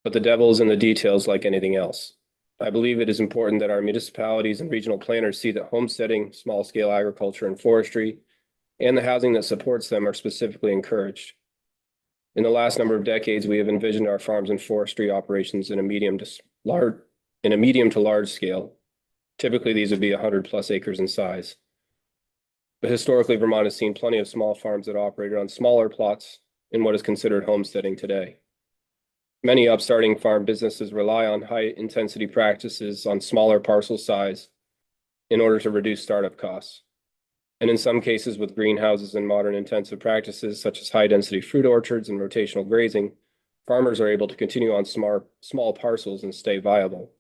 but the devil is in the details like anything else. I believe it is important that our municipalities and regional planners see that homesteading, small scale agriculture and forestry, and the housing that supports them are specifically encouraged. In the last number of decades, we have envisioned our farms and forestry operations in a medium to large scale. Typically, these would be 100+ acres in size. But historically, Vermont has seen plenty of small farms that operated on smaller plots in what is considered homesteading today. Many upstarting farm businesses rely on high-intensity practices on smaller parcel size in order to reduce startup costs. And in some cases, with greenhouses and modern intensive practices, such as high-density fruit orchards and rotational grazing, farmers are able to continue on small parcels and stay viable.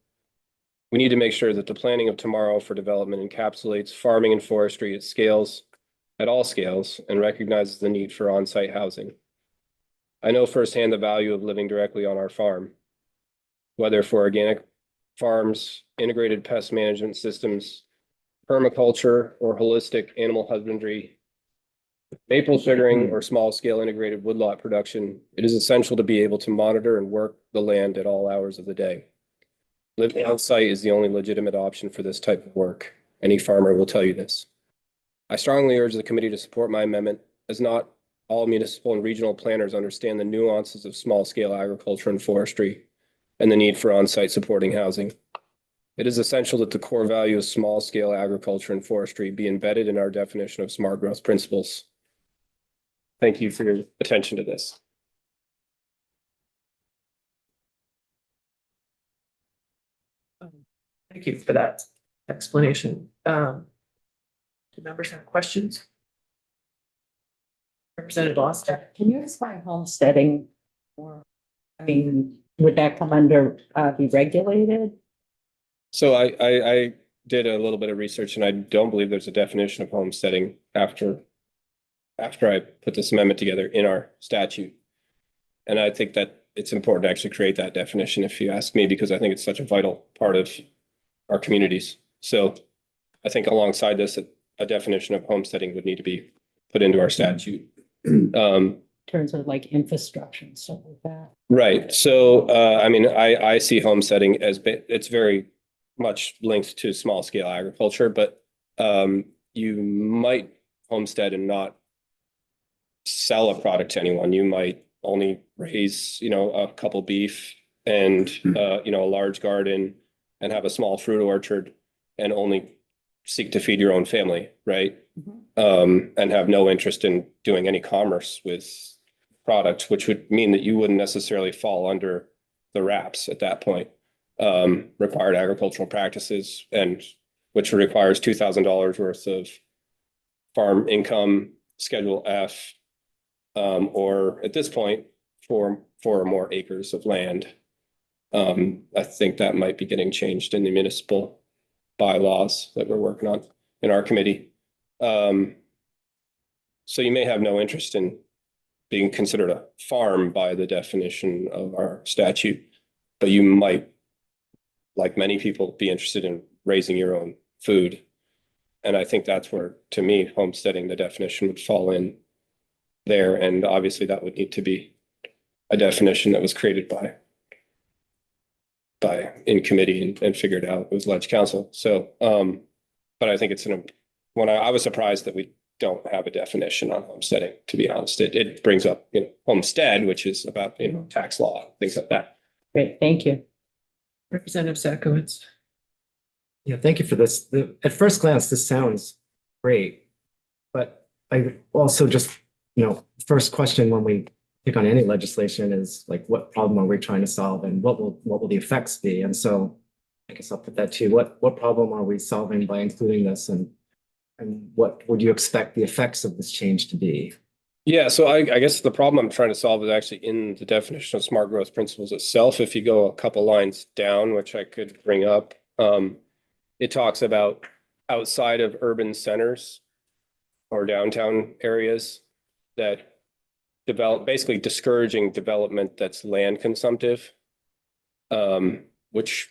We need to make sure that the planning of tomorrow for development encapsulates farming and forestry at all scales, and recognizes the need for on-site housing. I know firsthand the value of living directly on our farm, whether for organic farms, integrated pest management systems, permaculture, or holistic animal husbandry. Maple sugaring or small scale integrated woodlot production, it is essential to be able to monitor and work the land at all hours of the day. Living on site is the only legitimate option for this type of work. Any farmer will tell you this. I strongly urge the committee to support my amendment, as not all municipal and regional planners understand the nuances of small scale agriculture and forestry and the need for on-site supporting housing. It is essential that the core value of small scale agriculture and forestry be embedded in our definition of smart growth principles. Thank you for your attention to this. Thank you for that explanation. Do members have questions? Representative Austin? Can you explain homesteading? Or, I mean, would that come under, be regulated? So I did a little bit of research and I don't believe there's a definition of homesteading after I put this amendment together in our statute. And I think that it's important to actually create that definition, if you ask me, because I think it's such a vital part of our communities. So I think alongside this, a definition of homesteading would need to be put into our statute. In terms of like infrastructure and stuff like that. Right. So, I mean, I see homesteading as it's very much linked to small scale agriculture, but you might homestead and not sell a product to anyone. You might only raise, a couple beef and, a large garden and have a small fruit orchard and only seek to feed your own family, right? And have no interest in doing any commerce with products, which would mean that you wouldn't necessarily fall under the RAPs at that point. Required agricultural practices, and which requires $2,000 worth of farm income, Schedule F, or at this point, four or more acres of land. I think that might be getting changed in the municipal bylaws that we're working on in our committee. So you may have no interest in being considered a farm by the definition of our statute, but you might, like many people, be interested in raising your own food. And I think that's where, to me, homesteading, the definition would fall in there. And obviously that would need to be a definition that was created by in committee and figured out with Ledge Council. So, but I think it's when I was surprised that we don't have a definition on homesteading, to be honest. It brings up, homestead, which is about, tax law, things like that. Great, thank you. Representative Sakowicz. Yeah, thank you for this. At first glance, this sounds great. But I also just, first question when we pick on any legislation is like, what problem are we trying to solve and what will the effects be? And so I guess I'll put that too. What problem are we solving by including this, and what would you expect the effects of this change to be? Yeah, so I guess the problem I'm trying to solve is actually in the definition of smart growth principles itself. If you go a couple lines down, which I could bring up, it talks about outside of urban centers or downtown areas that basically discouraging development that's land consumptive, which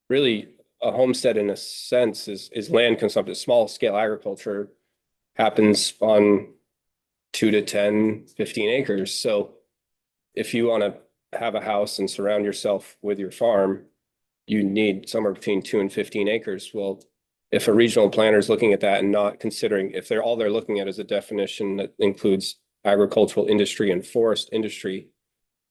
really a homestead in a sense is land consumptive. Small scale agriculture happens on 2 to 10, 15 acres. So if you want to have a house and surround yourself with your farm, you need somewhere between 2 and 15 acres. Well, if a regional planner is looking at that and not considering, if all they're looking at is a definition that includes agricultural industry and forest industry,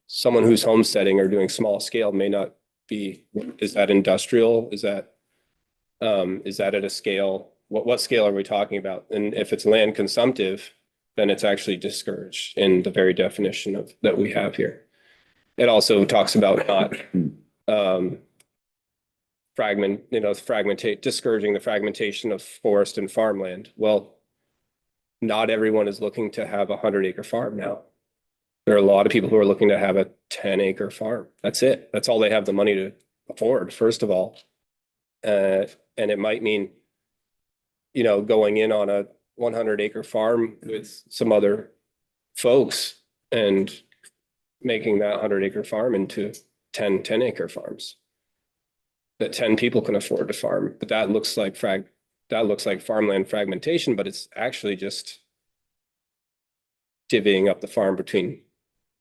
someone who's homesteading or doing small scale may not be, is that industrial? Is that at a scale? What scale are we talking about? And if it's land consumptive, then it's actually discouraged in the very definition that we have here. It also talks about not discouraging the fragmentation of forest and farmland. Well, not everyone is looking to have a 100-acre farm now. There are a lot of people who are looking to have a 10-acre farm. That's it. That's all they have the money to afford, first of all. And it might mean, going in on a 100-acre farm with some other folks and making that 100-acre farm into 10-acre farms that 10 people can afford to farm. But that looks like farmland fragmentation, but it's actually just divvying up the farm between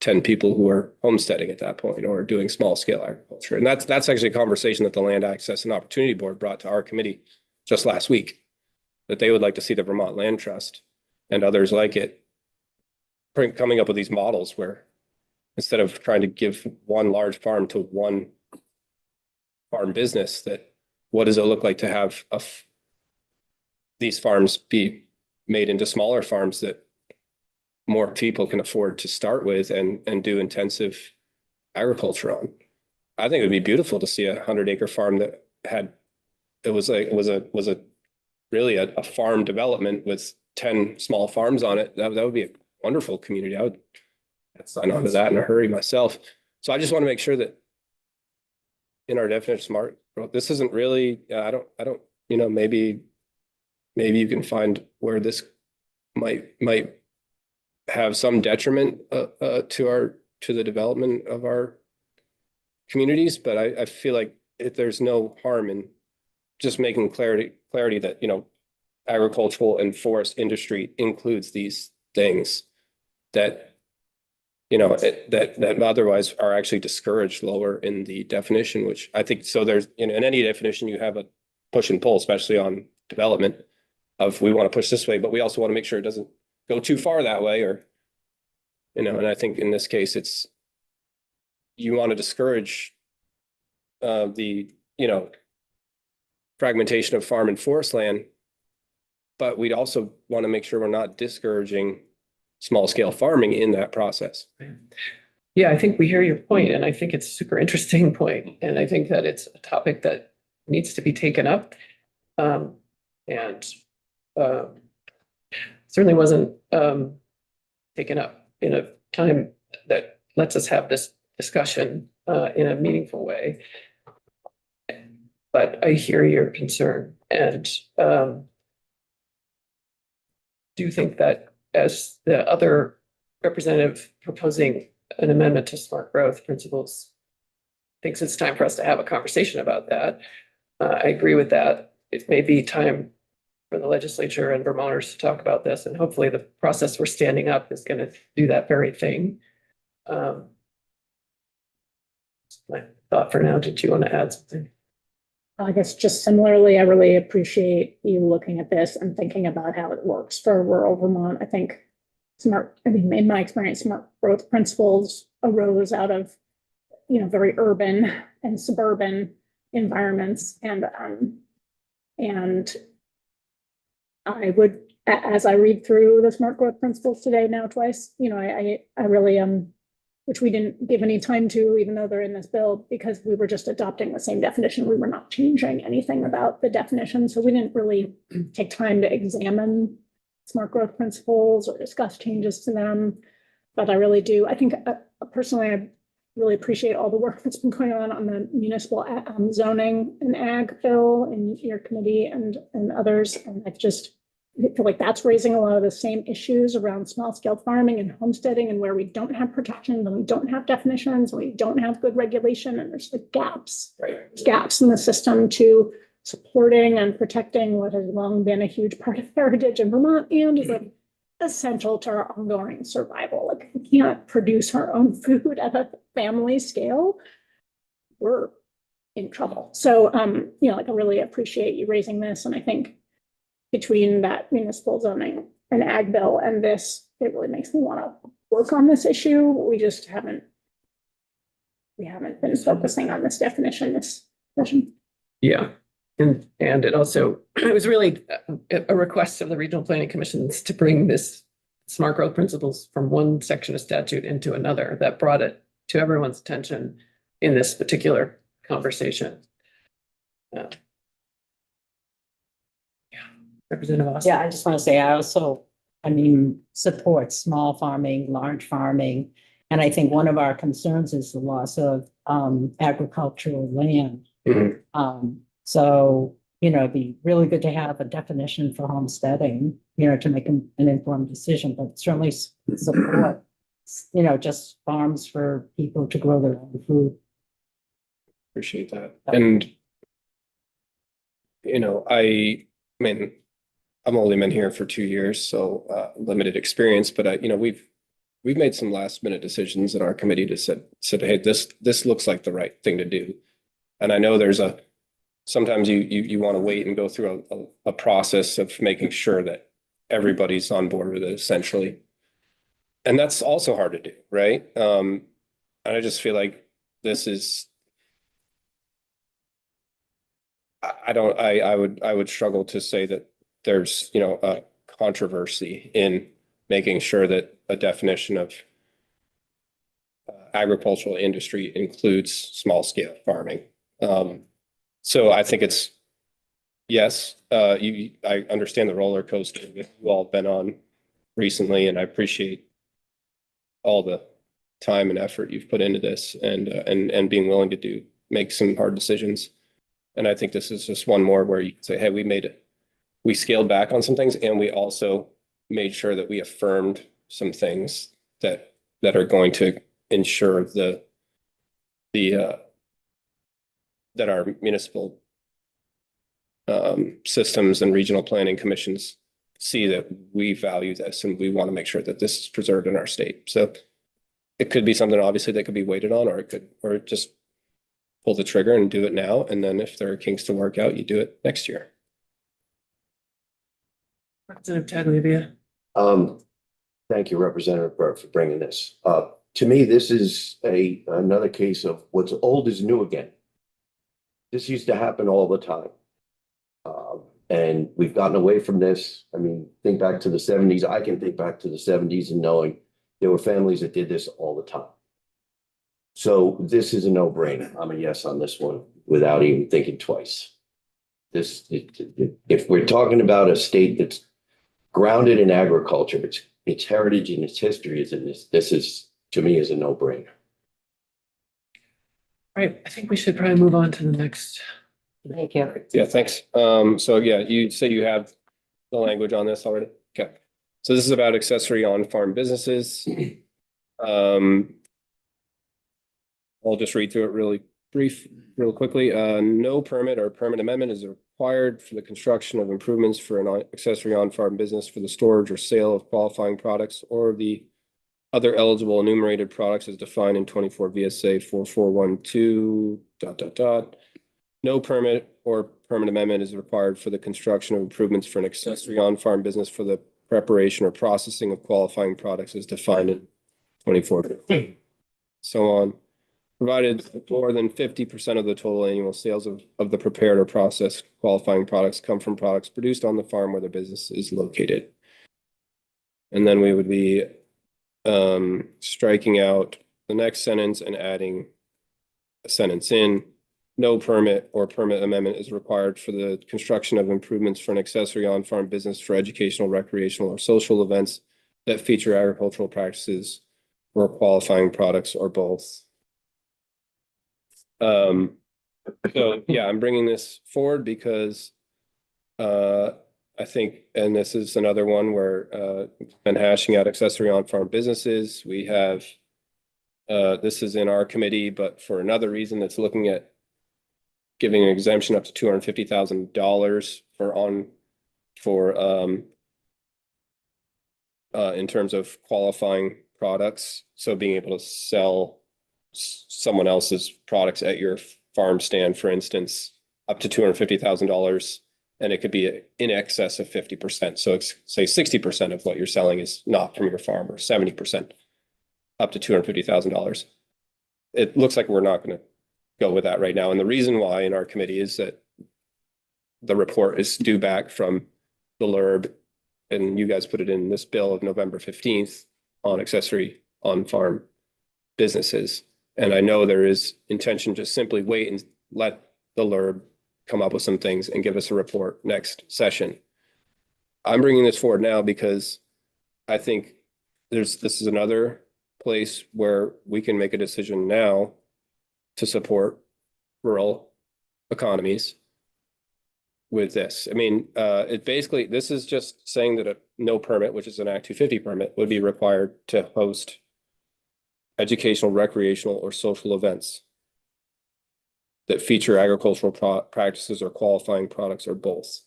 10 people who are homesteading at that point or doing small scale agriculture. And that's actually a conversation that the Land Access and Opportunity Board brought to our committee just last week, that they would like to see the Vermont Land Trust and others like it coming up with these models where instead of trying to give one large farm to one farm business, that what does it look like to have these farms be made into smaller farms that more people can afford to start with and do intensive agriculture on. I think it would be beautiful to see a 100-acre farm that was a really a farm development with 10 small farms on it. That would be a wonderful community. I would sign on to that in a hurry myself. So I just want to make sure that in our definition of smart growth, this isn't really, I don't, maybe you can find where this might have some detriment to the development of our communities, but I feel like if there's no harm in just making clarity that, agricultural and forest industry includes these things that, that otherwise are actually discouraged lower in the definition, which I think, so there's, in any definition, you have a push and pull, especially on development of, we want to push this way, but we also want to make sure it doesn't go too far that way, or, and I think in this case, you want to discourage the, fragmentation of farm and forest land, but we'd also want to make sure we're not discouraging small scale farming in that process. Yeah, I think we hear your point, and I think it's a super interesting point, and I think that it's a topic that needs to be taken up. And certainly wasn't taken up in a time that lets us have this discussion in a meaningful way. But I hear your concern, and do think that as the other representative proposing an amendment to smart growth principles thinks it's time for us to have a conversation about that. I agree with that. It may be time for the legislature and Vermonters to talk about this, and hopefully the process we're standing up is going to do that very thing. My thought for now. Did you want to add something? I guess just similarly, I really appreciate you looking at this and thinking about how it works for rural Vermont. I think in my experience, smart growth principles arose out of, very urban and suburban environments. And I would, as I read through the smart growth principles today now twice, I really which we didn't give any time to, even though they're in this bill, because we were just adopting the same definition. We were not changing anything about the definition. So we didn't really take time to examine smart growth principles or discuss changes to them. But I really do. I think personally, I really appreciate all the work that's been going on the municipal zoning and ag bill in your committee and others. And I feel like that's raising a lot of the same issues around small scale farming and homesteading, and where we don't have protections and we don't have definitions and we don't have good regulation, and there's the gaps in the system to supporting and protecting what has long been a huge part of heritage in Vermont and is essential to our ongoing survival. Like, if we can't produce our own food at a family scale, we're in trouble. So, I really appreciate you raising this, and I think between that municipal zoning and ag bill and this, it really makes me want to work on this issue. We just haven't been focusing on this definition, this session. Yeah. And it also, it was really a request of the regional planning commissions to bring this smart growth principles from one section of statute into another that brought it to everyone's attention in this particular conversation. Representative Austin. Yeah, I just want to say, I also, support small farming, large farming. And I think one of our concerns is the loss of agricultural land. Mm-hmm. So, it'd be really good to have a definition for homesteading, to make an informed decision, but certainly support, just farms for people to grow their own food. Appreciate that. And, I've only been here for 2 years, so limited experience, but we've we've made some last minute decisions in our committee to said, hey, this looks like the right thing to do. And I know sometimes you want to wait and go through a process of making sure that everybody's on board with it essentially. And that's also hard to do, right? And I just feel like this is, I would struggle to say that there's, a controversy in making sure that a definition of agricultural industry includes small scale farming. So I think it's, yes, I understand the roller coaster that you've all been on recently, and I appreciate all the time and effort you've put into this and being willing to make some hard decisions. And I think this is just one more where you can say, hey, we scaled back on some things, and we also made sure that we affirmed some things that are going to ensure that our municipal systems and regional planning commissions see that we value this and we want to make sure that this is preserved in our state. So it could be something obviously that could be waited on, or just pull the trigger and do it now. And then if there are kinks to work out, you do it next year. Representative Tagliavia. Thank you, Representative Burke, for bringing this. To me, this is another case of what's old is new again. This used to happen all the time. And we've gotten away from this. I mean, think back to the 70s. I can think back to the 70s and knowing there were families that did this all the time. So this is a no-brainer. I'm a yes on this one without even thinking twice. If we're talking about a state that's grounded in agriculture, its heritage and its history is in this. This is, to me, is a no-brainer. All right, I think we should probably move on to the next. Thank you. Yeah, thanks. So yeah, you say you have the language on this already? Okay. So this is about accessory on-farm businesses. I'll just read through it real quickly. No permit or permit amendment is required for the construction of improvements for an accessory on-farm business for the storage or sale of qualifying products or the other eligible enumerated products as defined in 24 VSA 4412 ... No permit or permit amendment is required for the construction of improvements for an accessory on-farm business for the preparation or processing of qualifying products as defined in 24. So on, provided more than 50% of the total annual sales of the prepared or processed qualifying products come from products produced on the farm where the business is located. And then we would be striking out the next sentence and adding a sentence in. No permit or permit amendment is required for the construction of improvements for an accessory on-farm business for educational, recreational, or social events that feature agricultural practices or qualifying products or both. So yeah, I'm bringing this forward because I think, and this is another one where been hashing out accessory on-farm businesses. We have this is in our committee, but for another reason that's looking at giving an exemption up to $250,000 in terms of qualifying products. So being able to sell someone else's products at your farm stand, for instance, up to $250,000, and it could be in excess of 50%. So it's, say 60% of what you're selling is not from your farm, or 70%, up to $250,000. It looks like we're not going to go with that right now. And the reason why in our committee is that the report is due back from the LURB, and you guys put it in this bill of November 15th on accessory on-farm businesses. And I know there is intention to simply wait and let the LURB come up with some things and give us a report next session. I'm bringing this forward now because I think this is another place where we can make a decision now to support rural economies with this. I mean, it basically, this is just saying that a no permit, which is an Act 250 permit, would be required to host educational, recreational, or social events that feature agricultural practices or qualifying products or both.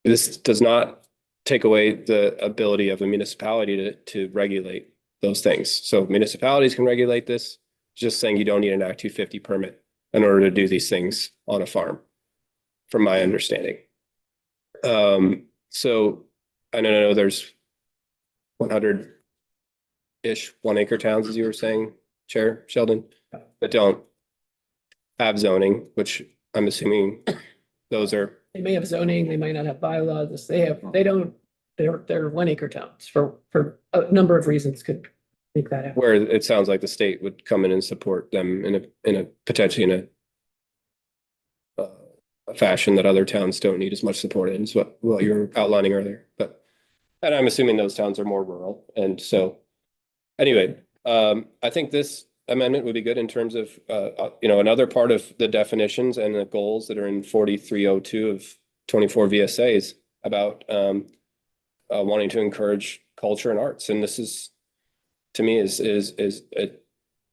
This does not take away the ability of a municipality to regulate those things. So municipalities can regulate this, just saying you don't need an Act 250 permit in order to do these things on a farm, from my understanding. So I know there's 100-ish 1-acre towns, as you were saying, Chair Sheldon, that don't have zoning, which I'm assuming those are, They may have zoning, they might not have bylaws, they're 1-acre towns for a number of reasons could make that happen. where it sounds like the state would come in and support them in a potentially in a fashion that other towns don't need as much support in, is what you were outlining earlier. And I'm assuming those towns are more rural. And so anyway, I think this amendment would be good in terms of, another part of the definitions and the goals that are in 4302 of 24 VSAs about wanting to encourage culture and arts. And this is, to me, is it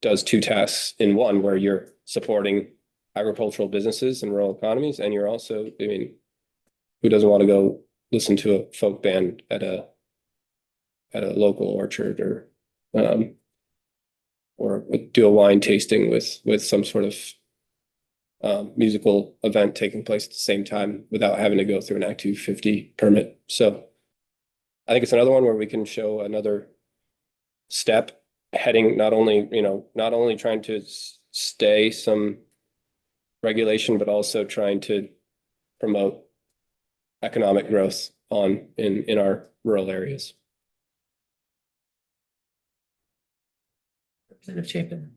does two tasks in one, where you're supporting agricultural businesses and rural economies, and you're also, I mean, who doesn't want to go listen to a folk band at a local orchard, or do a wine tasting with some sort of musical event taking place at the same time without having to go through an Act 250 permit. So I think it's another one where we can show another step heading, not only trying to stay some regulation, but also trying to promote economic growth in our rural areas. Representative Chapin.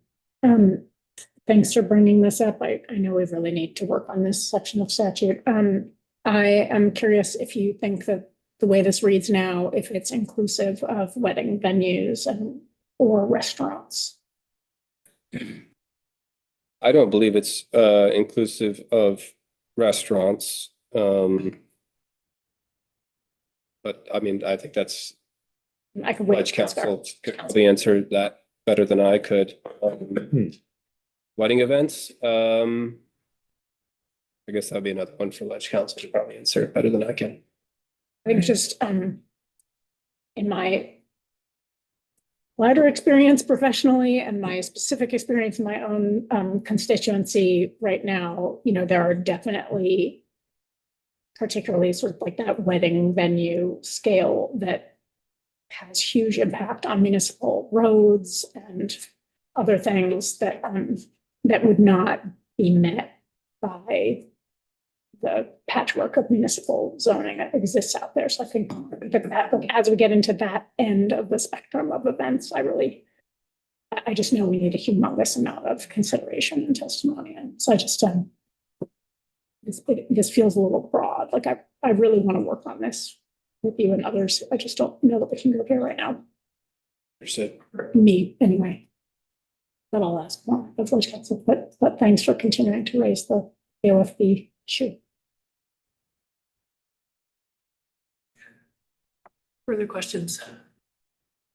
Thanks for bringing this up. I know we really need to work on this section of statute. I am curious if you think that the way this reads now, if it's inclusive of wedding venues or restaurants. I don't believe it's inclusive of restaurants. But I mean, I think that's I could wait. Ledge Council could probably answer that better than I could. Wedding events, I guess that'd be another one for Ledge Council to probably answer it better than I can. I think just in my wider experience professionally and my specific experience in my own constituency right now, there are definitely, particularly sort of like that wedding venue scale, that has huge impact on municipal roads and other things that would not be met by the patchwork of municipal zoning that exists out there. So I think that as we get into that end of the spectrum of events, I just know we need a humongous amount of consideration and testimony. And so I just, this feels a little broad. Like I really want to work on this with you and others. I just don't know that we can go here right now. Understood. Me, anyway. But I'll ask more of Ledge Council. But thanks for continuing to raise the AOFB issue. Further questions?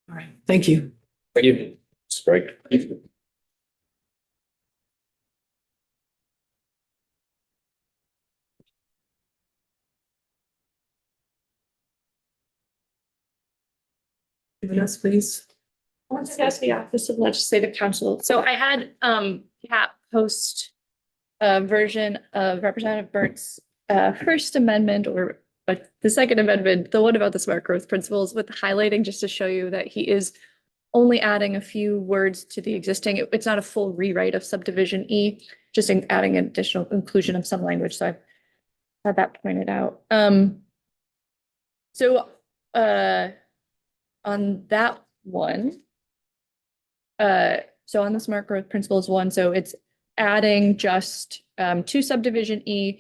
All right, thank you. Thank you. It's great. Anyone else, please? I want to ask the Office of Legislative Counsel. So I had Kat post a version of Representative Burnt's First Amendment, or the Second Amendment, the one about the smart growth principles, with highlighting, just to show you that he is only adding a few words to the existing. It's not a full rewrite of subdivision E, just adding an additional inclusion of some language. So I've had that pointed out. So on that one, so on the smart growth principles one, so it's adding just to subdivision E,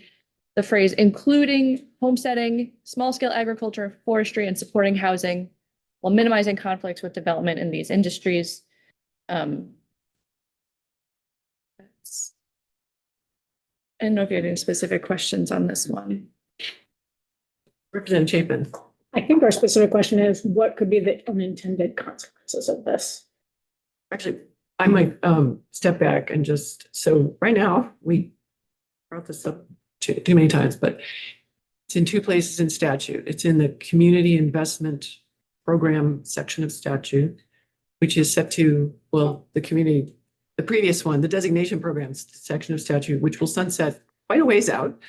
the phrase including homesteading, small scale agriculture, forestry, and supporting housing while minimizing conflicts with development in these industries. I don't know if you had any specific questions on this one. Representative Chapin. I think our specific question is, what could be the unintended consequences of this? Actually, I might step back and so right now, we brought this up too many times, but it's in two places in statute. It's in the community investment program section of statute. which is set to, well, the community, the previous one, the designation programs section of statute, which will sunset quite a ways out.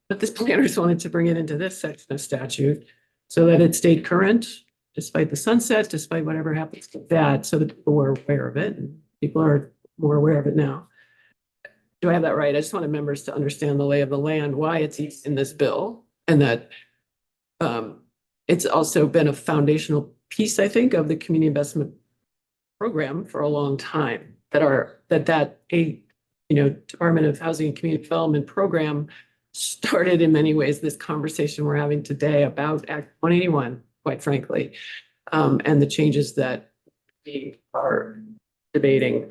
But this planners wanted to bring it into this section of statute so that it stayed current despite the sunset, despite whatever happens with that, so that people were aware of it, and people are more aware of it now. Do I have that right? I just wanted members to understand the lay of the land, why it's in this bill, and that it's also been a foundational piece, I think, of the community investment program for a long time, Department of Housing and Community Development program started in many ways this conversation we're having today about Act 181, quite frankly, and the changes that we are debating.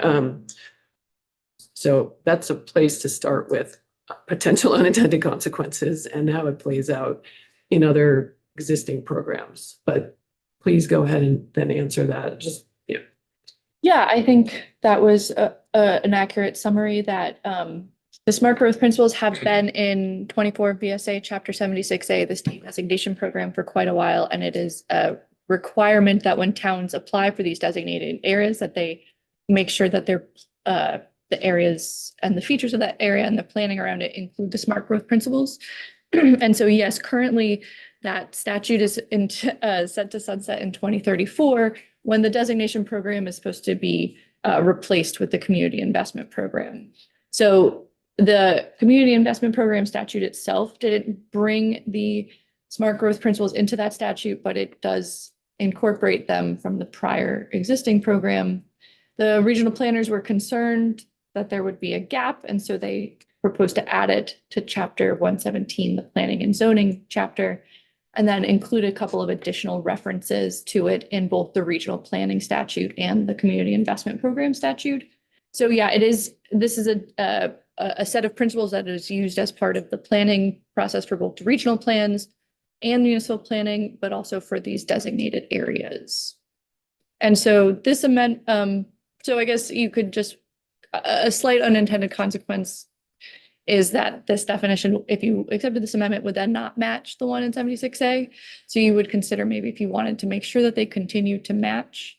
So that's a place to start with potential unintended consequences and how it plays out in other existing programs. But please go ahead and then answer that. Just, yeah. Yeah, I think that was an accurate summary that the smart growth principles have been in 24 VSA Chapter 76A, the state designation program, for quite a while. And it is a requirement that when towns apply for these designated areas, that they make sure that they're the areas and the features of that area and the planning around it include the smart growth principles. And so, yes, currently that statute is set to sunset in 2034 when the designation program is supposed to be replaced with the community investment program. So the community investment program statute itself didn't bring the smart growth principles into that statute, but it does incorporate them from the prior existing program. The regional planners were concerned that there would be a gap, and so they proposed to add it to Chapter 117, the planning and zoning chapter, and then include a couple of additional references to it in both the regional planning statute and the community investment program statute. So yeah, this is a set of principles that is used as part of the planning process for both the regional plans and municipal planning, but also for these designated areas. And so this amendment, so I guess you could just, a slight unintended consequence is that this definition, if you accepted this amendment, would then not match the one in 76A. So you would consider maybe if you wanted to make sure that they continue to match.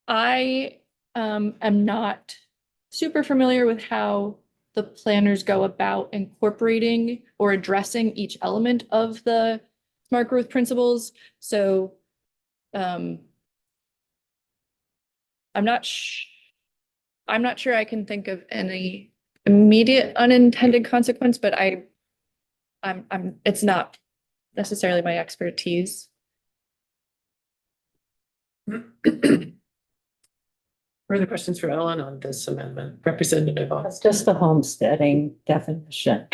I am not super familiar with how the planners go about incorporating or addressing each element of the smart growth principles. So I'm not sure I can think of any immediate unintended consequence, but it's not necessarily my expertise. Further questions for Ellen on this amendment? Representative Voss. That's just the homesteading definition.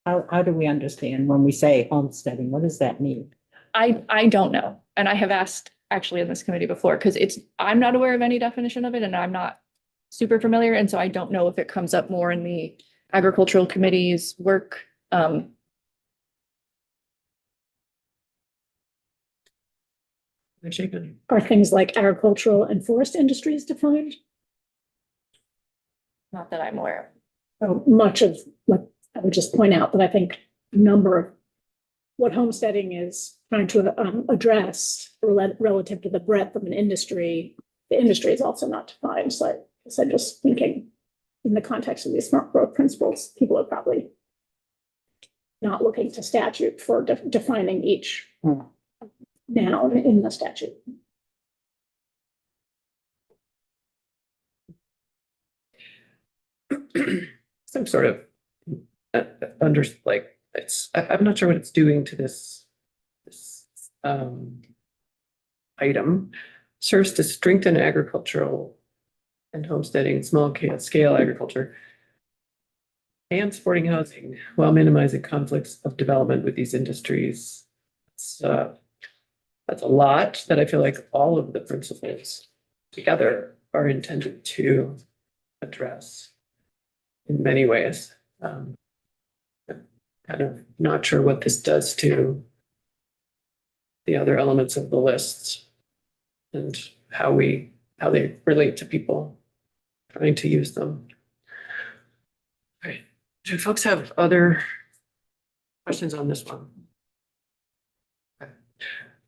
How do we understand when we say homesteading? What does that mean? I don't know. And I have asked actually in this committee before, because I'm not aware of any definition of it and I'm not super familiar. And so I don't know if it comes up more in the agricultural committee's work. Are things like agricultural and forest industries defined? Not that I'm aware So much of what I would just point out that I think a number of what homesteading is trying to address relative to the breadth of an industry, the industry is also not defined. So I guess I'm just thinking in the context of these smart growth principles, people are probably not looking to statute for defining each noun in the statute. Some sort of I'm not sure what it's doing to this item. Serves to strengthen agricultural and homesteading, small scale agriculture, and supporting housing while minimizing conflicts of development with these industries. That's a lot that I feel like all of the principles together are intended to address in many ways. Kind of not sure what this does to the other elements of the list and how they relate to people trying to use them. All right. Do folks have other questions on this one?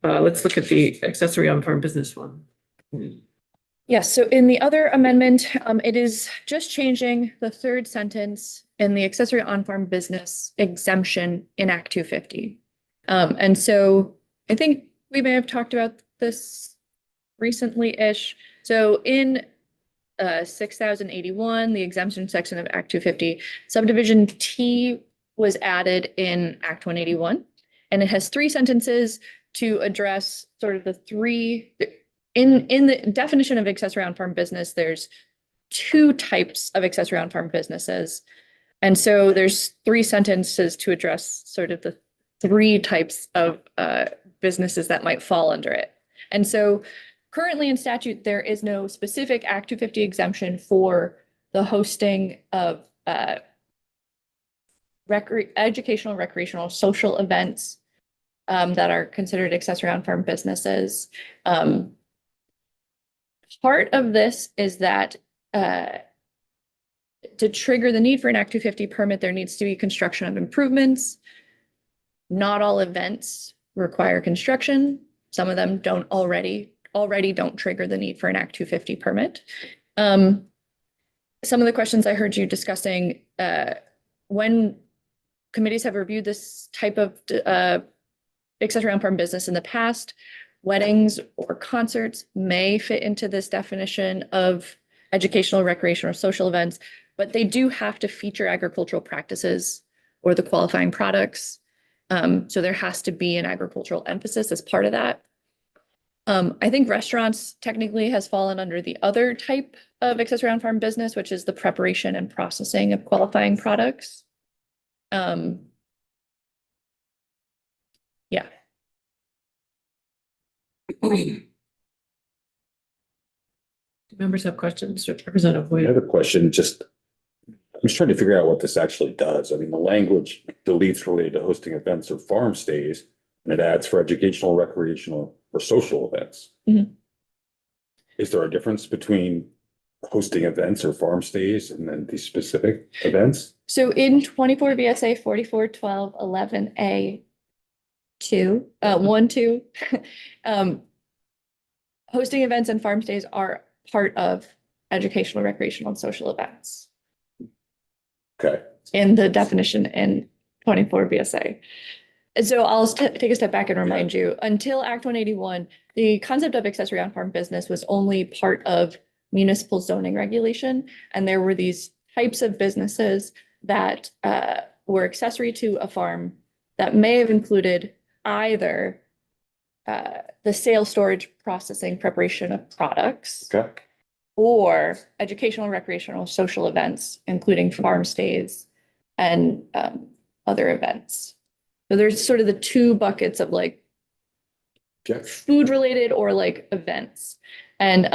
let's look at the accessory on farm business one. Yes, so in the other amendment, it is just changing the third sentence in the accessory on-farm business exemption in Act 250. And so I think we may have talked about this recently-ish. So in 6081, the exemption section of Act 250, subdivision T was added in Act 181. And it has 3 sentences to address sort of the 3, in the definition of accessory on farm business, there's 2 types of accessory on farm businesses. And so there's 3 sentences to address sort of the 3 types of businesses that might fall under it. And so currently in statute, there is no specific Act 250 exemption for the hosting of educational, recreational, social events that are considered accessory on farm businesses. Part of this is that to trigger the need for an Act 250 permit, there needs to be construction of improvements. Not all events require construction. Some of them already don't trigger the need for an Act 250 permit. Some of the questions I heard you discussing, when committees have reviewed this type of accessory on farm business in the past, weddings or concerts may fit into this definition of educational, recreational, or social events, but they do have to feature agricultural practices or the qualifying products. So there has to be an agricultural emphasis as part of that. I think restaurants technically has fallen under the other type of accessory on farm business, which is the preparation and processing of qualifying products. Yeah. Do members have questions? Representative I Hoyt. have a question, just, I'm just trying to figure out what this actually does. I mean, the language deletes related to hosting events or farm stays, and it adds for educational, recreational, or social events. Mhm. Is there a difference between hosting events or farm stays and then these specific events? So in 24 VSA 4412 11A 2, 1, 2, hosting events and farm stays are part of educational, recreational, and social events Okay, in the definition in 24 VSA. And so I'll take a step back and remind you, until Act 181, the concept of accessory on farm business was only part of municipal zoning regulation. And there were these types of businesses that were accessory to a farm that may have included either the sale, storage, processing, preparation of products, okay. or educational, recreational, social events, including farm stays and other events. So there's sort of the 2 buckets of like Okay. food related or like events. And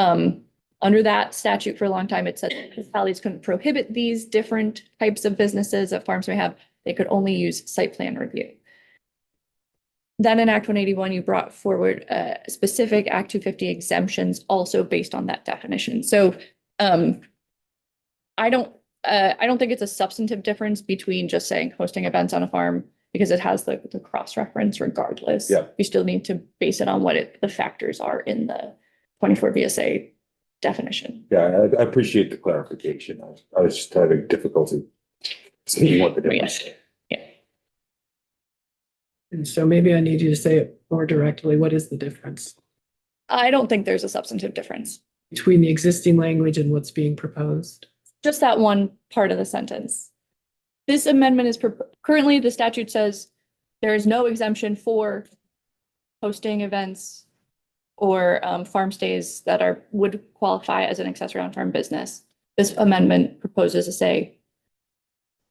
under that statute for a long time, it said municipalities couldn't prohibit these different types of businesses that farms may have. They could only use site plan review. Then in Act 181, you brought forward specific Act 250 exemptions also based on that definition. So I don't think it's a substantive difference between just saying hosting events on a farm, because it has the cross-reference regardless. Yeah. You still need to base it on what the factors are in the 24 VSA definition. Yeah, I appreciate the clarification. I was just having difficulty seeing what the difference is. And so maybe I need you to say it more directly. What is the difference I don't think there's a substantive difference. between the existing language and what's being proposed? Just that one part of the sentence. This amendment is currently the statute says there is no exemption for hosting events or farm stays that would qualify as an accessory on farm business. This amendment proposes to say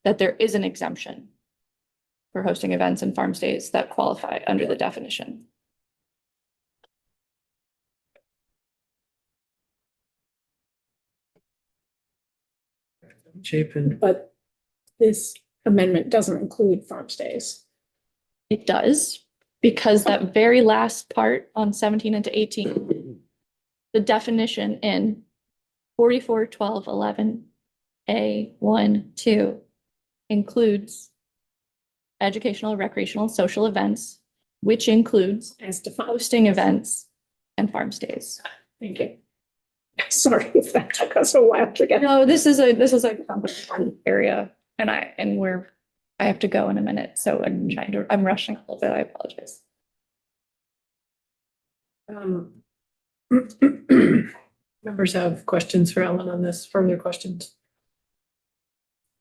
that there is an exemption for hosting events and farm stays that qualify under the definition. Chapin. But this amendment doesn't include farm stays. It does, because that very last part on 17 into 18, the definition in 441211A1, 2 includes educational, recreational, social events which includes As defined. hosting events and farm stays. Thank you. Sorry if that took us a while to get. No, this is a complicated area and I have to go in a minute, so I'm rushing a little bit. I apologize. Members have questions for Ellen on this, further questions?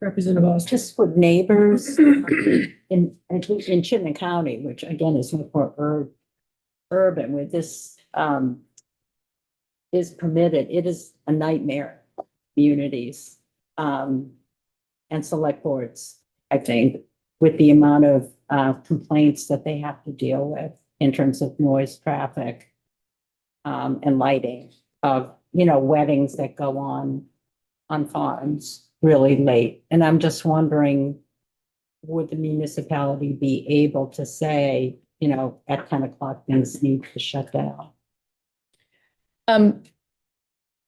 Representative Austin. Just with neighbors in Chittenden County, which again is much more urban, where this is permitted, it is a nightmare. Communities and select boards, I think, with the amount of complaints that they have to deal with in terms of noise, traffic, and lighting of, weddings that go on farms really late. And I'm just wondering, would the municipality be able to say, at 10 o'clock, things need to shut down?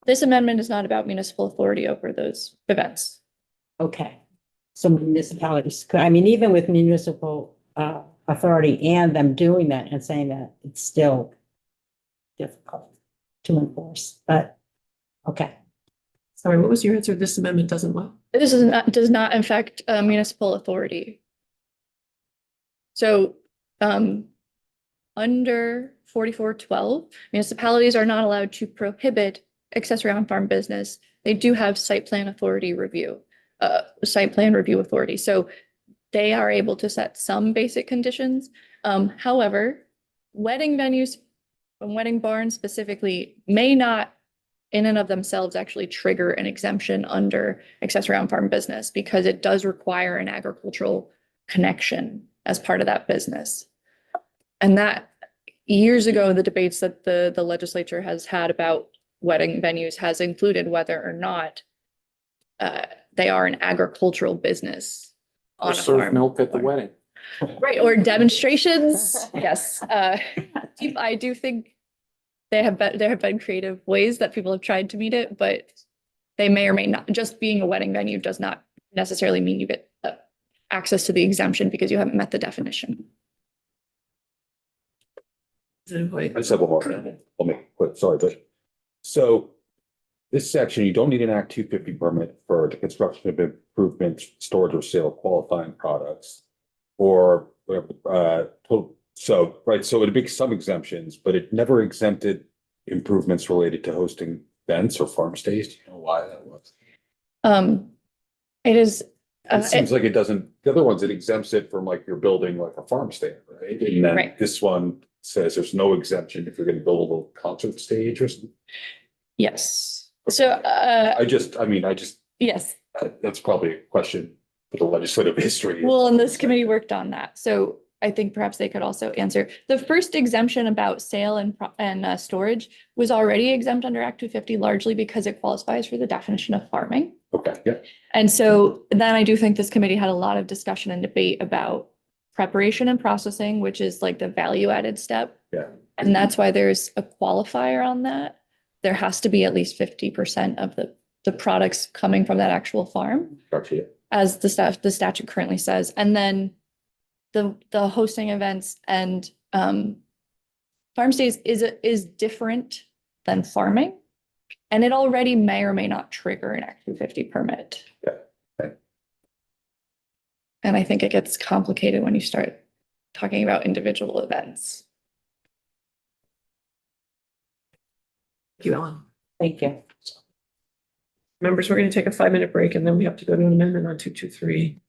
This amendment is not about municipal authority over those events. Okay. So municipalities, even with municipal authority and them doing that and saying that, it's still difficult to enforce, but, okay. Sorry, what was your answer? This amendment doesn't what? This does not affect municipal authority. So, under 4412, municipalities are not allowed to prohibit accessory on-farm business. They do have site plan review authority. So they are able to set some basic conditions. However, wedding venues, wedding barns specifically, may not in and of themselves actually trigger an exemption under accessory on-farm business because it does require an agricultural connection as part of that business. And that years ago, the debates that the legislature has had about wedding venues has included whether or not they are an agricultural business on a farm. Milk at the wedding. Right, or demonstrations. Yes. I do think there have been creative ways that people have tried to meet it, but they may or may not. Just being a wedding venue does not necessarily mean you get access to the exemption because you haven't met the definition. I just have one more. I'll make it quick, sorry, but so this section, you don't need an Act 250 permit for the construction of improvement, storage or sale of qualifying products or so it makes some exemptions, but it never exempted improvements related to hosting events or farm stays. Do you know why that was? It is. It seems like it doesn't, the other ones, it exempts it from like you're building like a farm stand, right? And then Right. this one says there's no exemption if you're gonna build a little concert stage or something. Yes. So, yes. That's probably a question for the legislative history. Well, and this committee worked on that. So I think perhaps they could also answer. The first exemption about sale and storage was already exempt under Act 250 largely because it qualifies for the definition of farming. Okay, yeah. And so then I do think this committee had a lot of discussion and debate about preparation and processing, which is like the value added step. Yeah. And that's why there's a qualifier on that. There has to be at least 50% of the products coming from that actual farm, Gotcha. as the statute currently says. And then the hosting events and farm stays is different than farming. And it already may or may not trigger an Act 250 permit. Yeah. Okay. And I think it gets complicated when you start talking about individual events. Thank you, Ellen. Thank you. Members, we're going to take a 5-minute break and then we have to go to an amendment on 223.